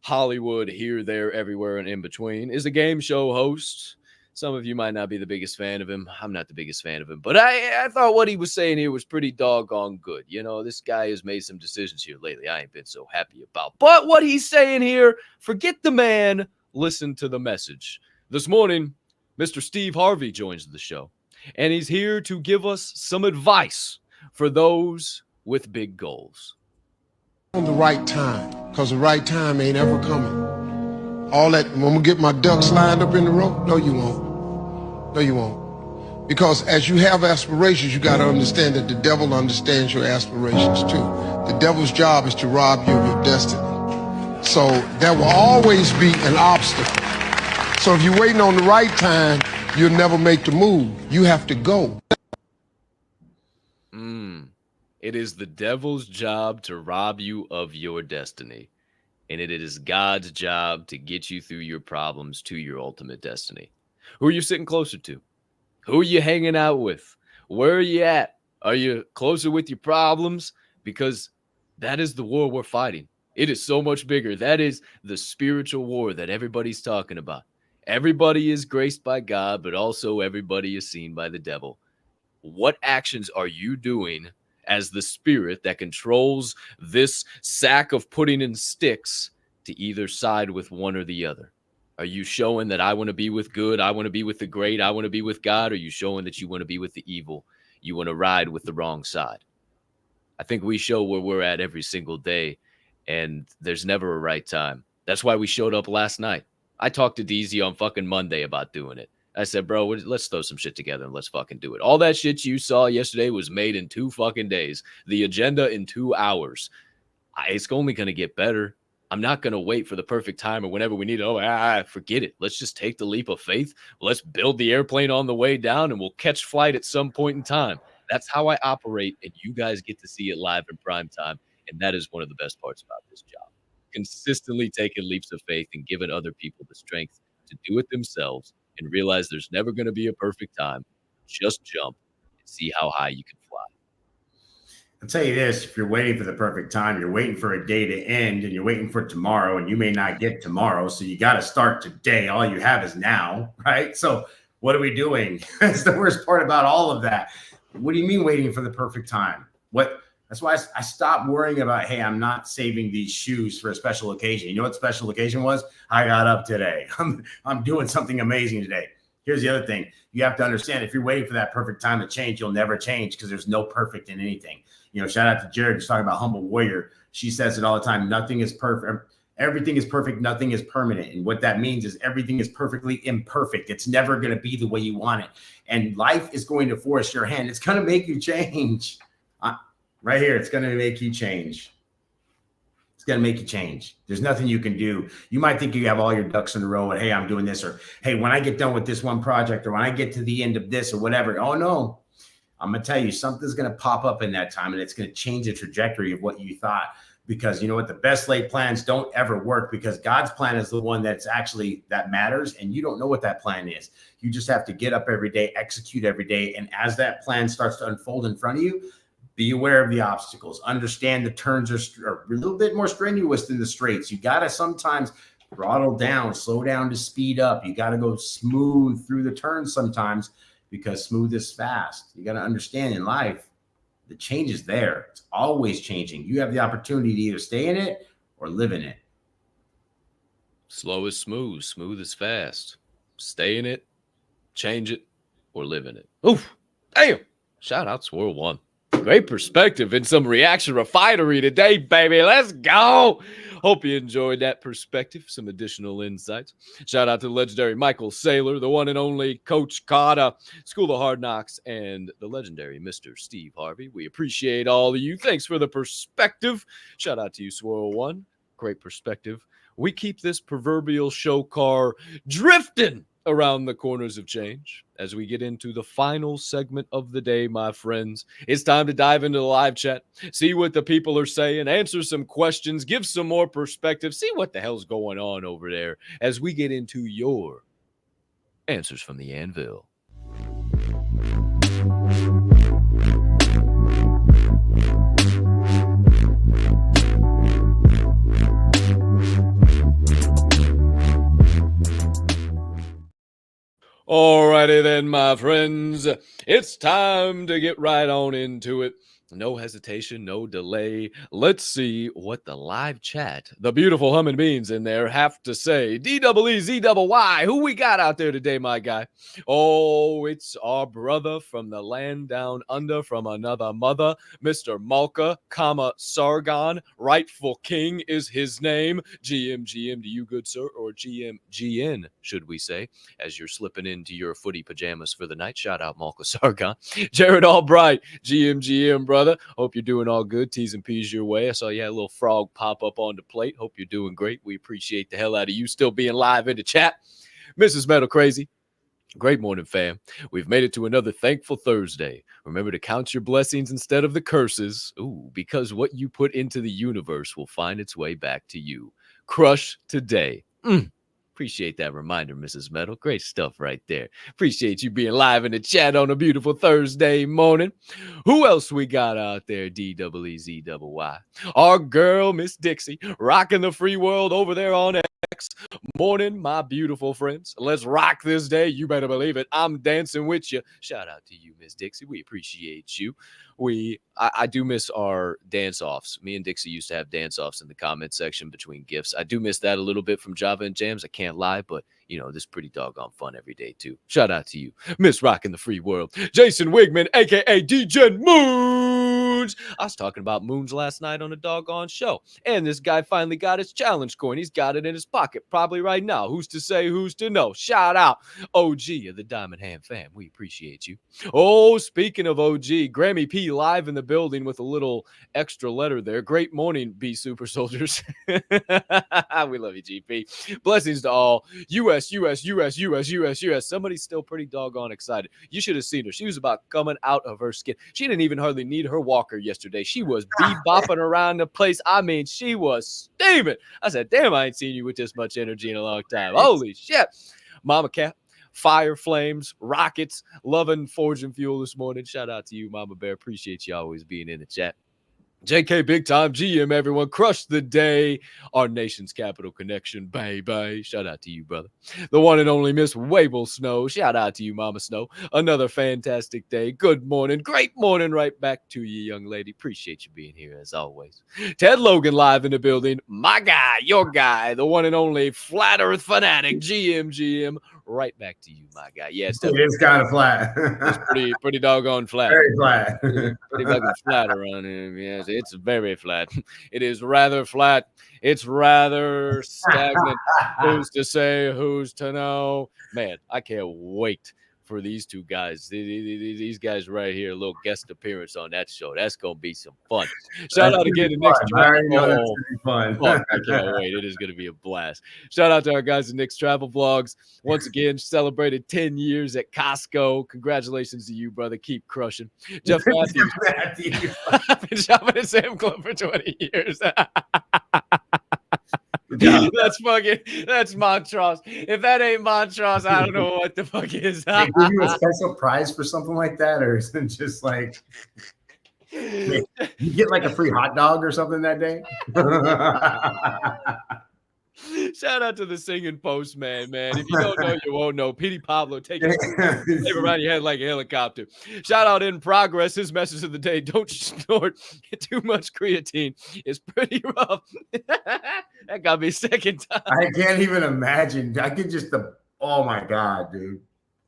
Hollywood, here, there, everywhere, and in between, is a game show host. Some of you might not be the biggest fan of him. I'm not the biggest fan of him, but I thought what he was saying here was pretty doggone good. You know, this guy has made some decisions here lately I ain't been so happy about. But what he's saying here, forget the man, listen to the message. This morning, Mr. Steve Harvey joins the show, and he's here to give us some advice for those with big goals. On the right time, because the right time ain't ever coming. All that, when I'm gonna get my ducks lined up in the row, no you won't. No you won't. Because as you have aspirations, you gotta understand that the devil understands your aspirations too. The devil's job is to rob you of your destiny. So there will always be an obstacle. So if you're waiting on the right time, you'll never make the move. You have to go. It is the devil's job to rob you of your destiny. And it is God's job to get you through your problems to your ultimate destiny. Who are you sitting closer to? Who are you hanging out with? Where are you at? Are you closer with your problems? Because that is the war we're fighting. It is so much bigger. That is the spiritual war that everybody's talking about. Everybody is graced by God, but also everybody is seen by the devil. What actions are you doing as the spirit that controls this sack of putting in sticks to either side with one or the other? Are you showing that I want to be with good, I want to be with the great, I want to be with God? Or are you showing that you want to be with the evil, you want to ride with the wrong side? I think we show where we're at every single day, and there's never a right time. That's why we showed up last night. I talked to DZ on fucking Monday about doing it. I said, bro, let's throw some shit together and let's fucking do it. All that shit you saw yesterday was made in 2 fucking days. The agenda in 2 hours. It's only going to get better. I'm not going to wait for the perfect time or whenever we need it. Forget it. Let's just take the leap of faith. Let's build the airplane on the way down and we'll catch flight at some point in time. That's how I operate, and you guys get to see it live in prime time. And that is one of the best parts about this job. Consistently taking leaps of faith and giving other people the strength to do it themselves and realize there's never going to be a perfect time. Just jump and see how high you can fly. I'll tell you this, if you're waiting for the perfect time, you're waiting for a day to end and you're waiting for tomorrow, and you may not get tomorrow. So you got to start today. All you have is now, right? So what are we doing? That's the worst part about all of that. What do you mean waiting for the perfect time? What That's why I stopped worrying about, hey, I'm not saving these shoes for a special occasion. You know what special occasion was? I got up today. I'm doing something amazing today. Here's the other thing. You have to understand, if you're waiting for that perfect time to change, you'll never change, because there's no perfect in anything. You know, shout out to Jared, who's talking about Humble Warrior. She says it all the time. Nothing is perfect. Everything is perfect. Nothing is permanent. And what that means is everything is perfectly imperfect. It's never going to be the way you want it. And life is going to force your hand. It's going to make you change. Right here, it's going to make you change. It's going to make you change. There's nothing you can do. You might think you have all your ducks in a row and, hey, I'm doing this, or, hey, when I get done with this one project, or when I get to the end of this, or whatever. Oh, no. I'm going to tell you, something's going to pop up in that time, and it's going to change the trajectory of what you thought. Because you know what? The best laid plans don't ever work, because God's plan is the one that matters. And you don't know what that plan is. You just have to get up every day, execute every day. And as that plan starts to unfold in front of you, be aware of the obstacles. Understand the turns are a little bit more strenuous than the straights. You got to sometimes throttle down, slow down to speed up. You got to go smooth through the turns sometimes, because smooth is fast. You got to understand in life, the change is there. It's always changing. You have the opportunity to either stay in it or live in it. Slow is smooth. Smooth is fast. Stay in it, change it, or live in it. Oof. Damn. Shout out Swirl One. Great perspective and some reaction refinery today, baby. Let's go. Hope you enjoyed that perspective, some additional insights. Shout out to the legendary Michael Saylor, the one and only Coach Carter, School of Hard Knocks, and the legendary Mr. Steve Harvey. We appreciate all of you. Thanks for the perspective. Shout out to you, Swirl One. Great perspective. We keep this proverbial show car drifting around the corners of change as we get into the final segment of the day, my friends. It's time to dive into the live chat, see what the people are saying, answer some questions, give some more perspective, see what the hell's going on over there as we get into your answers from the Anvil. Alrighty then, my friends. It's time to get right on into it. No hesitation, no delay. Let's see what the live chat, the beautiful humming beans in there, have to say. DEEZY, who we got out there today, my guy? Oh, it's our brother from the land down under, from another mother, Mr. Malka, Sargon. Rightful king is his name. GM to you, good sir, or GN, should we say, as you're slipping into your footy pajamas for the night. Shout out Malka Sargon. Jared Albright, GM, brother. Hope you're doing all good. T's and P's your way. I saw you had a little frog pop up on the plate. Hope you're doing great. We appreciate the hell out of you still being live in the chat. Mrs. Metal Crazy, great morning, fam. We've made it to another thankful Thursday. Remember to count your blessings instead of the curses. Ooh, because what you put into the universe will find its way back to you. Crush today. Appreciate that reminder, Mrs. Metal. Great stuff right there. Appreciate you being live in the chat on a beautiful Thursday morning. Who else we got out there? DEEZY. Our girl, Miss Dixie, rocking the free world over there on X. Morning, my beautiful friends. Let's rock this day. You better believe it. I'm dancing with you. Shout out to you, Miss Dixie. We appreciate you. I do miss our dance-offs. Me and Dixie used to have dance-offs in the comment section between gifts. I do miss that a little bit from Java and Jams. I can't lie, but, you know, this is pretty doggone fun every day, too. Shout out to you, Miss Rockin' the Free World. Jason Wigman, a.k.a. DJ Moons. I was talking about Moons last night on a doggone show, and this guy finally got his challenge coin. He's got it in his pocket, probably right now. Who's to say, who's to know? Shout out, OG of the Diamond Hand fam. We appreciate you. Oh, speaking of OG, Grammy P live in the building with a little extra letter there. Great morning, B Super Soldiers. We love you, GP. Blessings to all. US. Somebody's still pretty doggone excited. You should have seen her. She was about coming out of her skin. She didn't even hardly need her walker yesterday. She was bebopping around the place. I mean, she was steaming. I said, damn, I ain't seen you with this much energy in a long time. Holy shit. Mama Capp. Fire, flames, rockets, loving Forge and Fuel this morning. Shout out to you, Mama Bear. Appreciate you always being in the chat. JK Big Time GM, everyone. Crush the day. Our nation's capital connection, baby. Shout out to you, brother. The one and only Miss Wable Snow. Shout out to you, Mama Snow. Another fantastic day. Good morning. Great morning right back to you, young lady. Appreciate you being here as always. Ted Logan live in the building. My guy, your guy, the one and only Flat Earth Fanatic, GM. Right back to you, my guy. Yeah, it is kind of flat. It's pretty doggone flat. Very flat. Pretty fucking flat around here. Yes, it's very flat. It is rather flat. It's rather stagnant. Who's to say? Who's to know? Man, I can't wait for these two guys. These guys right here, a little guest appearance on that show. That's gonna be some fun. Shout out again to Nick's Travel. Fun. Fuck, I can't wait. It is gonna be a blast. Shout out to our guys at Nick's Travel Vlogs. Once again, celebrated 10 years at Costco. Congratulations to you, brother. Keep crushing. Jeff Matthews. I've been shopping at Sam Club for 20 years. That's Montrose. If that ain't Montrose, I don't know what the fuck is. They give you a special prize for something like that, or is it just like you get like a free hot dog or something that day? Shout out to the singing postman, man. If you don't know, you won't know. Petey Pablo, take it around your head like a helicopter. Shout out in progress. His message of the day: don't snort too much creatine. It's pretty rough. That got me second time. I can't even imagine. I could just oh my god, dude.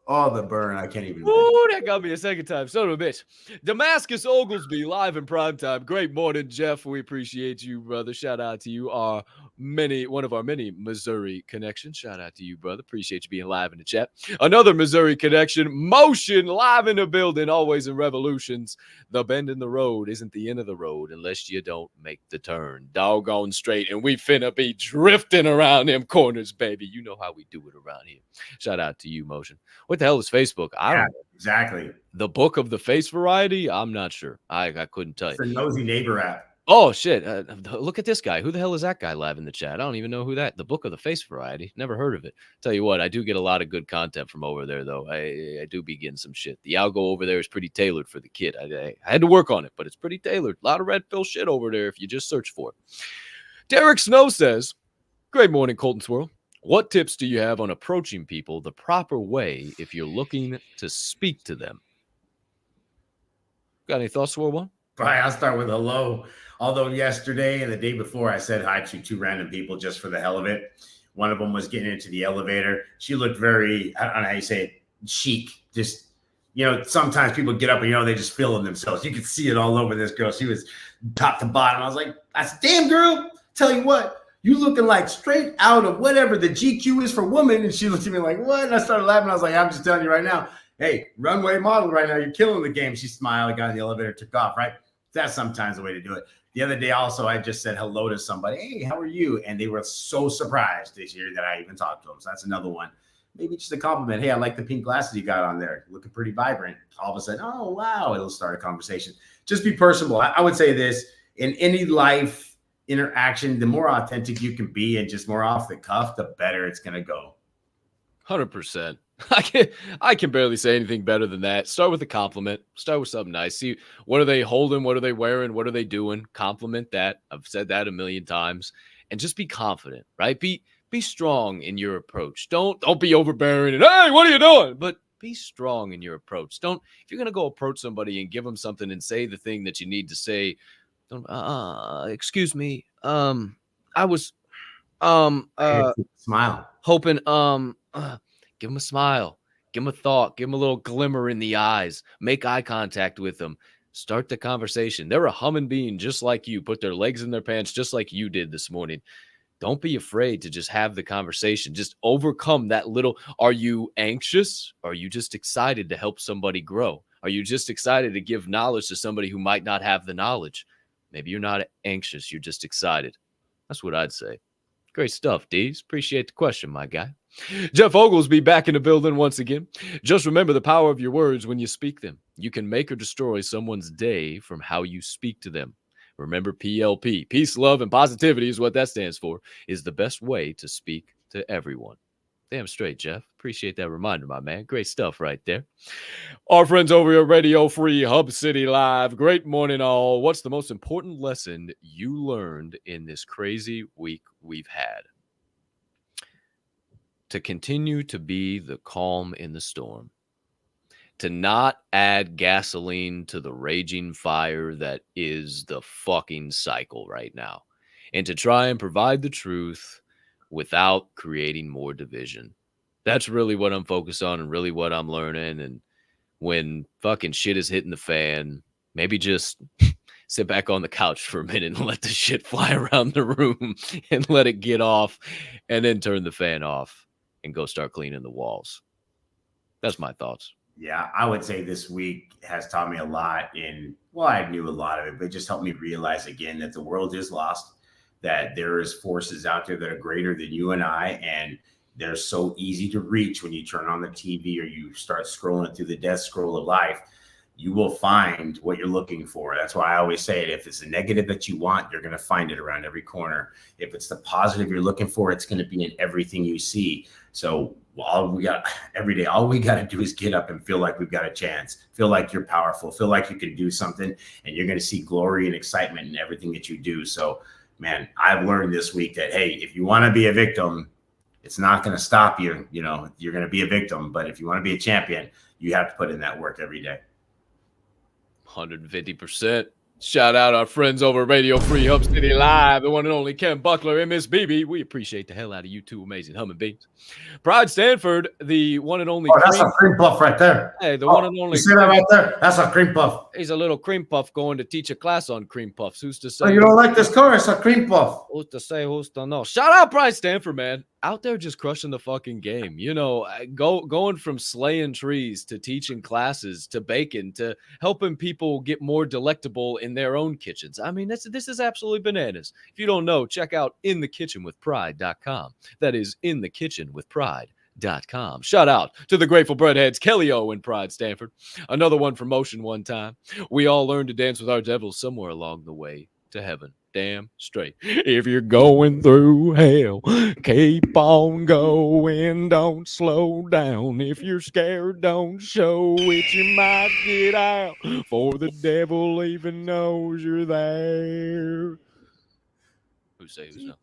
Oh, the burn. I can't even imagine. Ooh, that got me a second time. Son of a bitch. Damascus Oglesby live in prime time. Great morning, Jeff. We appreciate you, brother. Shout out to you. One of our many Missouri connections. Shout out to you, brother. Appreciate you being live in the chat. Another Missouri connection. Motion live in the building, always in revolutions. The bend in the road isn't the end of the road unless you don't make the turn. Doggone straight. And we finna be drifting around them corners, baby. You know how we do it around here. Shout out to you, Motion. What the hell is Facebook? I don't know. Exactly. The book of the face variety? I'm not sure. I couldn't tell you. It's a nosy neighbor app. Oh, shit. Look at this guy. Who the hell is that guy live in the chat? I don't even know who that. The book of the face variety. Never heard of it. Tell you what, I do get a lot of good content from over there, though. I do be getting some shit. The algo over there is pretty tailored for the kid. I had to work on it, but it's pretty tailored. A lot of red pill shit over there if you just search for it. Derek Snow says, great morning, Colton Swirl. What tips do you have on approaching people the proper way if you're looking to speak to them? Got any thoughts, Swirl One? Right, I'll start with hello. Although yesterday and the day before I said hi to two random people just for the hell of it. One of them was getting into the elevator. She looked very, I don't know how you say it, chic. Just, sometimes people get up and, they just feeling themselves. You could see it all over this girl. She was top to bottom. I was like, damn girl, tell you what. You looking like straight out of whatever the GQ is for women. And she looked at me like, what? And I started laughing. I was like, I'm just telling you right now. Hey, runway model right now. You're killing the game. She smiled, got in the elevator, took off, right? That's sometimes the way to do it. The other day also, I just said hello to somebody. Hey, how are you? And they were so surprised this year that I even talked to them. So that's another one. Maybe just a compliment. Hey, I like the pink glasses you got on there. Looking pretty vibrant. All of a sudden, oh, wow. It'll start a conversation. Just be personable. I would say this in any life interaction, the more authentic you can be and just more off the cuff, the better it's going to go. 100%. I can barely say anything better than that. Start with a compliment. Start with something nice. See, what are they holding? What are they wearing? What are they doing? Compliment that. I've said that a million times. And just be confident, right? Be strong in your approach. Don't be overbearing and, hey, what are you doing? But be strong in your approach. If you're going to go approach somebody and give them something and say the thing that you need to say, excuse me. I was smile. Hoping give them a smile, give them a thought, give them a little glimmer in the eyes, make eye contact with them, start the conversation. They're a humming being just like you, put their legs in their pants just like you did this morning. Don't be afraid to just have the conversation. Just overcome that little, are you anxious? Are you just excited to help somebody grow? Are you just excited to give knowledge to somebody who might not have the knowledge? Maybe you're not anxious. You're just excited. That's what I'd say. Great stuff, Dees. Appreciate the question, my guy. Jeff Oglesby back in the building once again. Just remember the power of your words when you speak them. You can make or destroy someone's day from how you speak to them. Remember PLP. Peace, love, and positivity is what that stands for, is the best way to speak to everyone. Damn straight, Jeff. Appreciate that reminder, my man. Great stuff right there. Our friends over here, Radio Free Hub City Live. Great morning, all. What's the most important lesson you learned in this crazy week we've had? To continue to be the calm in the storm. To not add gasoline to the raging fire that is the fucking cycle right now. And to try and provide the truth without creating more division. That's really what I'm focused on and really what I'm learning. And when fucking shit is hitting the fan, maybe just sit back on the couch for a minute and let the shit fly around the room and let it get off and then turn the fan off and go start cleaning the walls. That's my thoughts. Yeah, I would say this week has taught me a lot well, I knew a lot of it, but it just helped me realize again that the world is lost, that there is forces out there that are greater than you and I, and they're so easy to reach when you turn on the TV or you start scrolling through the death scroll of life. You will find what you're looking for. That's why I always say it. If it's the negative that you want, you're going to find it around every corner. If it's the positive you're looking for, it's going to be in everything you see. So all we got to do is get up and feel like we've got a chance, feel like you're powerful, feel like you can do something, and you're going to see glory and excitement in everything that you do. So, man, I've learned this week that, hey, if you want to be a victim, it's not going to stop you. You know, you're going to be a victim, but if you want to be a champion, you have to put in that work every day. 150%. Shout out our friends over at Radio Free Hub City Live, the one and only Ken Buckler and Miss BB. We appreciate the hell out of you two amazing humming beans. Pride Stanford, the one and only. Oh, that's a cream puff right there. Hey, the one and only. You see that right there? That's a cream puff. He's a little cream puff going to teach a class on cream puffs. Who's to say? Oh, you don't like this car? It's a cream puff. Who's to say? Who's to know? Shout out Pride Stanford, man. Out there just crushing the fucking game. You know, going from slaying trees to teaching classes to baking to helping people get more delectable in their own kitchens. I mean, this is absolutely bananas. If you don't know, check out inthekitchenwithpride.com. That is inthekitchenwithpride.com. Shout out to the Grateful Breadheads, Kelly O and Pride Stanford. Another one for motion one time. We all learned to dance with our devils somewhere along the way to heaven. Damn straight. If you're going through hell, keep on going, don't slow down. If you're scared, don't show it, you might get out, for the devil even knows you're there. Who's not?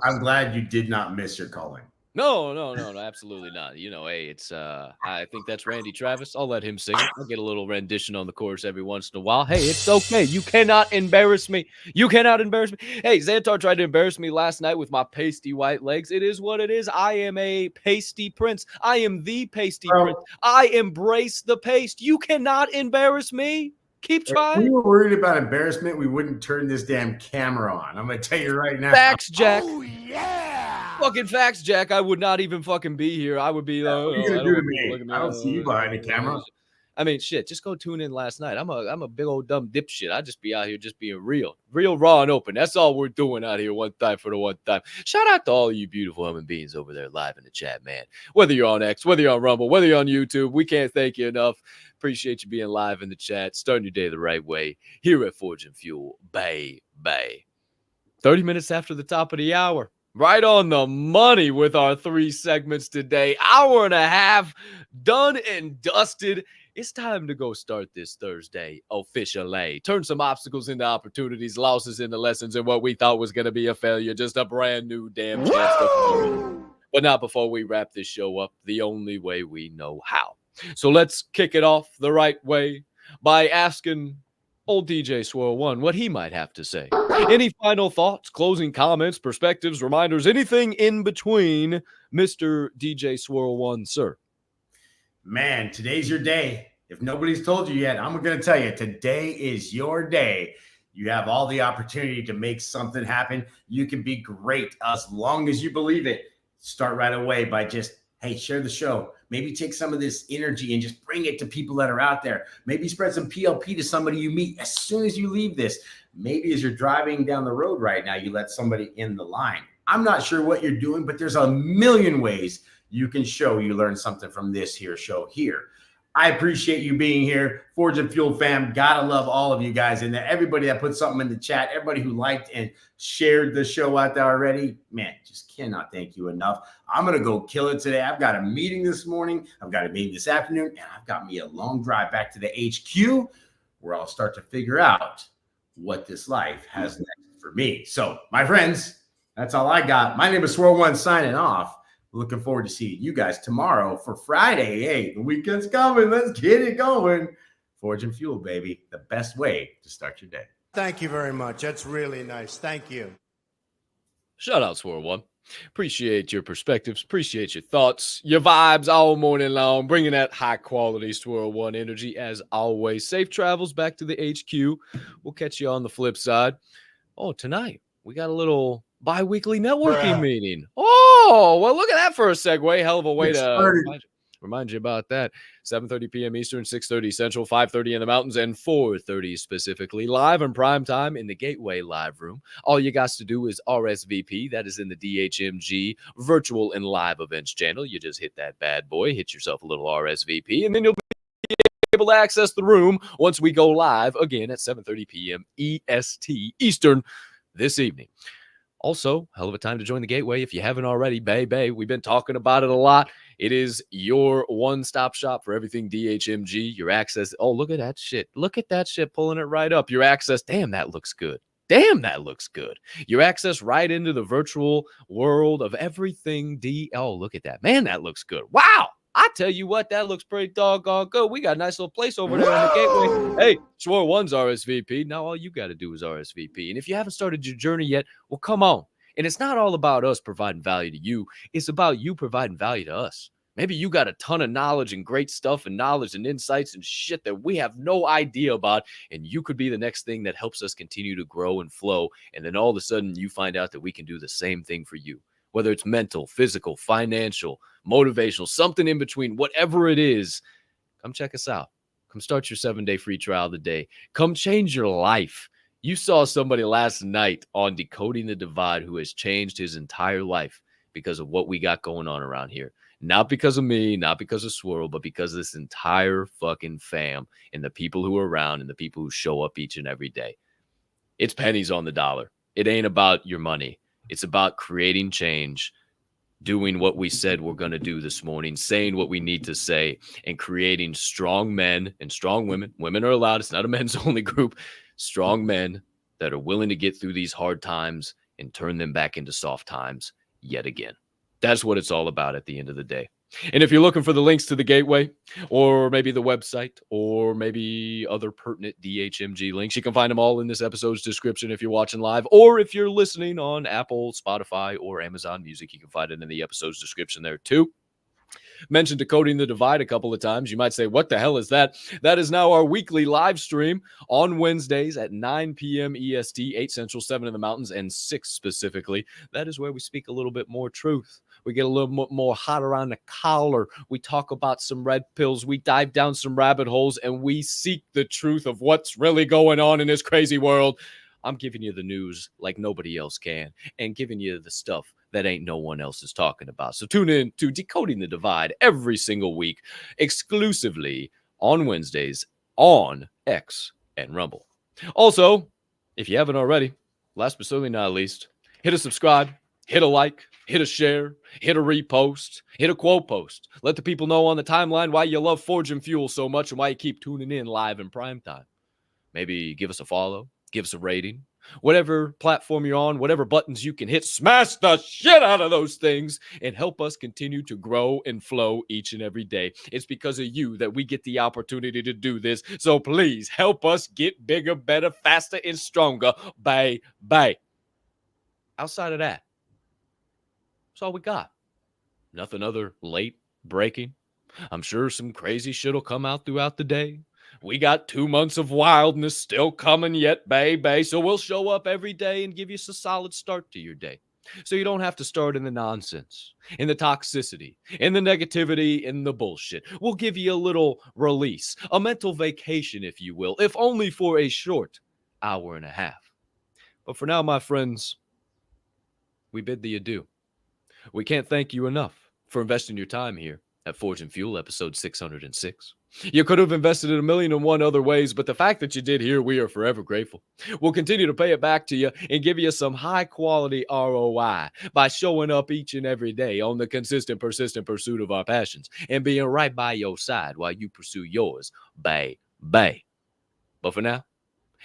I'm glad you did not miss your calling. No, absolutely not. You know, hey, it's I think that's Randy Travis. I'll let him sing it. I'll get a little rendition on the chorus every once in a while. Hey, it's okay. You cannot embarrass me. You cannot embarrass me. Hey, Xantar tried to embarrass me last night with my pasty white legs. It is what it is. I am a pasty prince. I am the pasty prince. I embrace the paste. You cannot embarrass me. Keep trying. If we were worried about embarrassment, we wouldn't turn this damn camera on. I'm going to tell you right now. Facts, Jack. Oh, yeah. Fucking facts, Jack. I would not even fucking be here. I would be like, what are you going to do to me? I don't see you behind the camera. I mean, shit, just go tune in last night. I'm a big old dumb dipshit. I just be out here just being real, raw, and open. That's all we're doing out here one time for the one time. Shout out to all you beautiful human beings over there live in the chat, man. Whether you're on X, whether you're on Rumble, whether you're on YouTube, we can't thank you enough. Appreciate you being live in the chat, starting your day the right way here at Forge and Fuel. Bay. 30 minutes after the top of the hour. Right on the money with our 3 segments today. Hour and a half done and dusted. It's time to go start this Thursday officially. Turn some obstacles into opportunities, losses into lessons, and what we thought was going to be a failure. Just a brand new damn chance to flourish. But not before we wrap this show up the only way we know how. So let's kick it off the right way by asking old DJ Swirl One what he might have to say. Any final thoughts, closing comments, perspectives, reminders, anything in between, Mr. DJ Swirl One, sir? Man, today's your day. If nobody's told you yet, I'm going to tell you, today is your day. You have all the opportunity to make something happen. You can be great as long as you believe it. Start right away by just, hey, share the show. Maybe take some of this energy and just bring it to people that are out there. Maybe spread some PLP to somebody you meet as soon as you leave this. Maybe as you're driving down the road right now, you let somebody in the line. I'm not sure what you're doing, but there's a million ways you can show you learn something from this here show here. I appreciate you being here. Forge and Fuel fam, gotta love all of you guys. And everybody that put something in the chat, everybody who liked and shared the show out there already, man, just cannot thank you enough. I'm going to go kill it today. I've got a meeting this morning. I've got a meeting this afternoon. And I've got me a long drive back to the HQ where I'll start to figure out what this life has next for me. So, my friends, that's all I got. My name is Swirl One signing off. Looking forward to seeing you guys tomorrow for Friday. Hey, the weekend's coming. Let's get it going. Forge and Fuel, baby. The best way to start your day. Thank you very much. That's really nice. Thank you. Shout out, Swirl One. Appreciate your perspectives. Appreciate your thoughts, your vibes all morning long. Bringing that high quality Swirl One energy as always. Safe travels back to the HQ. We'll catch you on the flip side. Oh, tonight we got a little bi-weekly networking meeting. Oh, well, look at that for a segue. Hell of a way to remind you about that. 7:30 p.m. Eastern, 6:30 Central, 5:30 in the mountains, and 4:30 specifically. Live in prime time in the Gateway Live Room. All you got to do is RSVP. That is in the DHMG Virtual and Live Events channel. You just hit that bad boy, hit yourself a little RSVP, and then you'll be able to access the room once we go live again at 7:30 p.m. EST Eastern this evening. Also, hell of a time to join the Gateway if you haven't already. Bay, we've been talking about it a lot. It is your one-stop shop for everything DHMG. Your access. Oh, look at that shit. Look at that shit, pulling it right up. Your access. Damn, that looks good. Damn, that looks good. Your access right into the virtual world of everything Oh, look at that. Man, that looks good. Wow. I tell you what, that looks pretty doggone good. We got a nice little place over there in the Gateway. Hey, Swirl One's RSVP. Now all you got to do is RSVP. And if you haven't started your journey yet, well, come on. And it's not all about us providing value to you. It's about you providing value to us. Maybe you got a ton of knowledge and great stuff and knowledge and insights and shit that we have no idea about. And you could be the next thing that helps us continue to grow and flow. And then all of a sudden you find out that we can do the same thing for you. Whether it's mental, physical, financial, motivational, something in between, whatever it is, come check us out. Come start your 7-day free trial today. Come change your life. You saw somebody last night on Decoding the Divide who has changed his entire life because of what we got going on around here. Not because of me, not because of Swirl, but because of this entire fucking fam and the people who are around and the people who show up each and every day. It's pennies on the dollar. It ain't about your money. It's about creating change, doing what we said we're going to do this morning, saying what we need to say, and creating strong men and strong women. Women are allowed. It's not a men's only group. Strong men that are willing to get through these hard times and turn them back into soft times yet again. That's what it's all about at the end of the day. And if you're looking for the links to the Gateway or maybe the website or maybe other pertinent DHMG links, you can find them all in this episode's description if you're watching live, or if you're listening on Apple, Spotify, or Amazon Music, you can find it in the episode's description there too. Mentioned Decoding the Divide a couple of times. You might say, what the hell is that? That is now our weekly live stream on Wednesdays at 9 p.m. EST, 8 Central, 7 in the mountains, and 6 specifically. That is where we speak a little bit more truth. We get a little more hot around the collar. We talk about some red pills. We dive down some rabbit holes, and we seek the truth of what's really going on in this crazy world. I'm giving you the news like nobody else can, and giving you the stuff that ain't no one else is talking about. So tune in to Decoding the Divide every single week, exclusively on Wednesdays on X and Rumble. Also, if you haven't already, last but certainly not least, hit a subscribe, hit a like, hit a share, hit a repost, hit a quote post. Let the people know on the timeline why you love Forge and Fuel so much and why you keep tuning in live in prime time. Maybe give us a follow, give us a rating. Whatever platform you're on, whatever buttons you can hit, smash the shit out of those things and help us continue to grow and flow each and every day. It's because of you that we get the opportunity to do this. So please help us get bigger, better, faster, and stronger. Bye. Outside of that, that's all we got. Nothing other late breaking. I'm sure some crazy shit will come out throughout the day. We got 2 months of wildness still coming yet, baby. So we'll show up every day and give you a solid start to your day. So you don't have to start in the nonsense, in the toxicity, in the negativity, in the bullshit. We'll give you a little release, a mental vacation, if you will, if only for a short hour and a half. But for now, my friends, we bid thee adieu. We can't thank you enough for investing your time here at Forge and Fuel, episode 606. You could have invested in 1,000,001 other ways, but the fact that you did here, we are forever grateful. We'll continue to pay it back to you and give you some high quality ROI by showing up each and every day on the consistent, persistent pursuit of our passions and being right by your side while you pursue yours. Bay. But for now,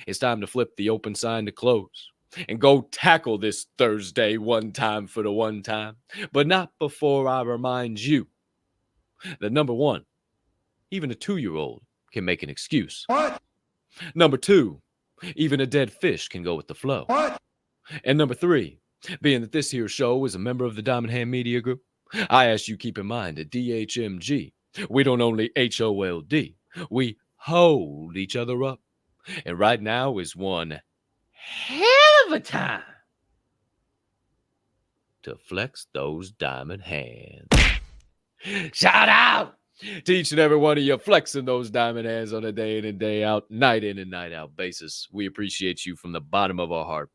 it's time to flip the open sign to close and go tackle this Thursday one time for the one time. But not before I remind you that number one, even a 2-year-old can make an excuse. What? Number 2, even a dead fish can go with the flow. What? And number 3, being that this here show is a member of the Diamond Hand Media Group, I ask you keep in mind that DHMG, we don't only HOLD, we hold each other up. And right now is one hell of a time to flex those diamond hands. Shout out to each and every one of you flexing those diamond hands on a day in and day out, night in and night out basis. We appreciate you from the bottom of our heart.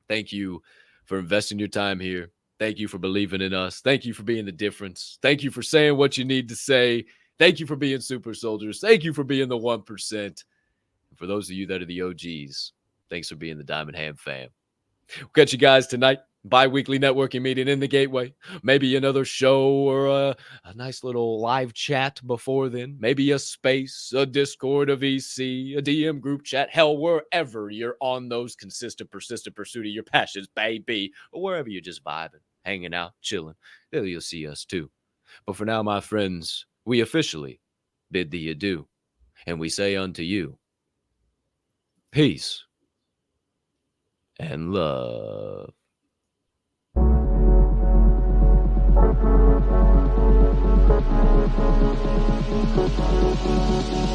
Thank you for investing your time here. Thank you for believing in us. Thank you for being the difference. Thank you for saying what you need to say. Thank you for being super soldiers. Thank you for being the 1%. And for those of you that are the OGs, thanks for being the Diamond Hand fam. We'll catch you guys tonight. Bi-weekly networking meeting in the Gateway. Maybe another show or a nice little live chat before then. Maybe a space, a Discord, a VC, a DM group chat. Hell, wherever you're on those consistent, persistent pursuit of your passions, baby. Or wherever you're just vibing, hanging out, chilling. There you'll see us too. But for now, my friends, we officially bid thee adieu. And we say unto you, peace and love. Thank you.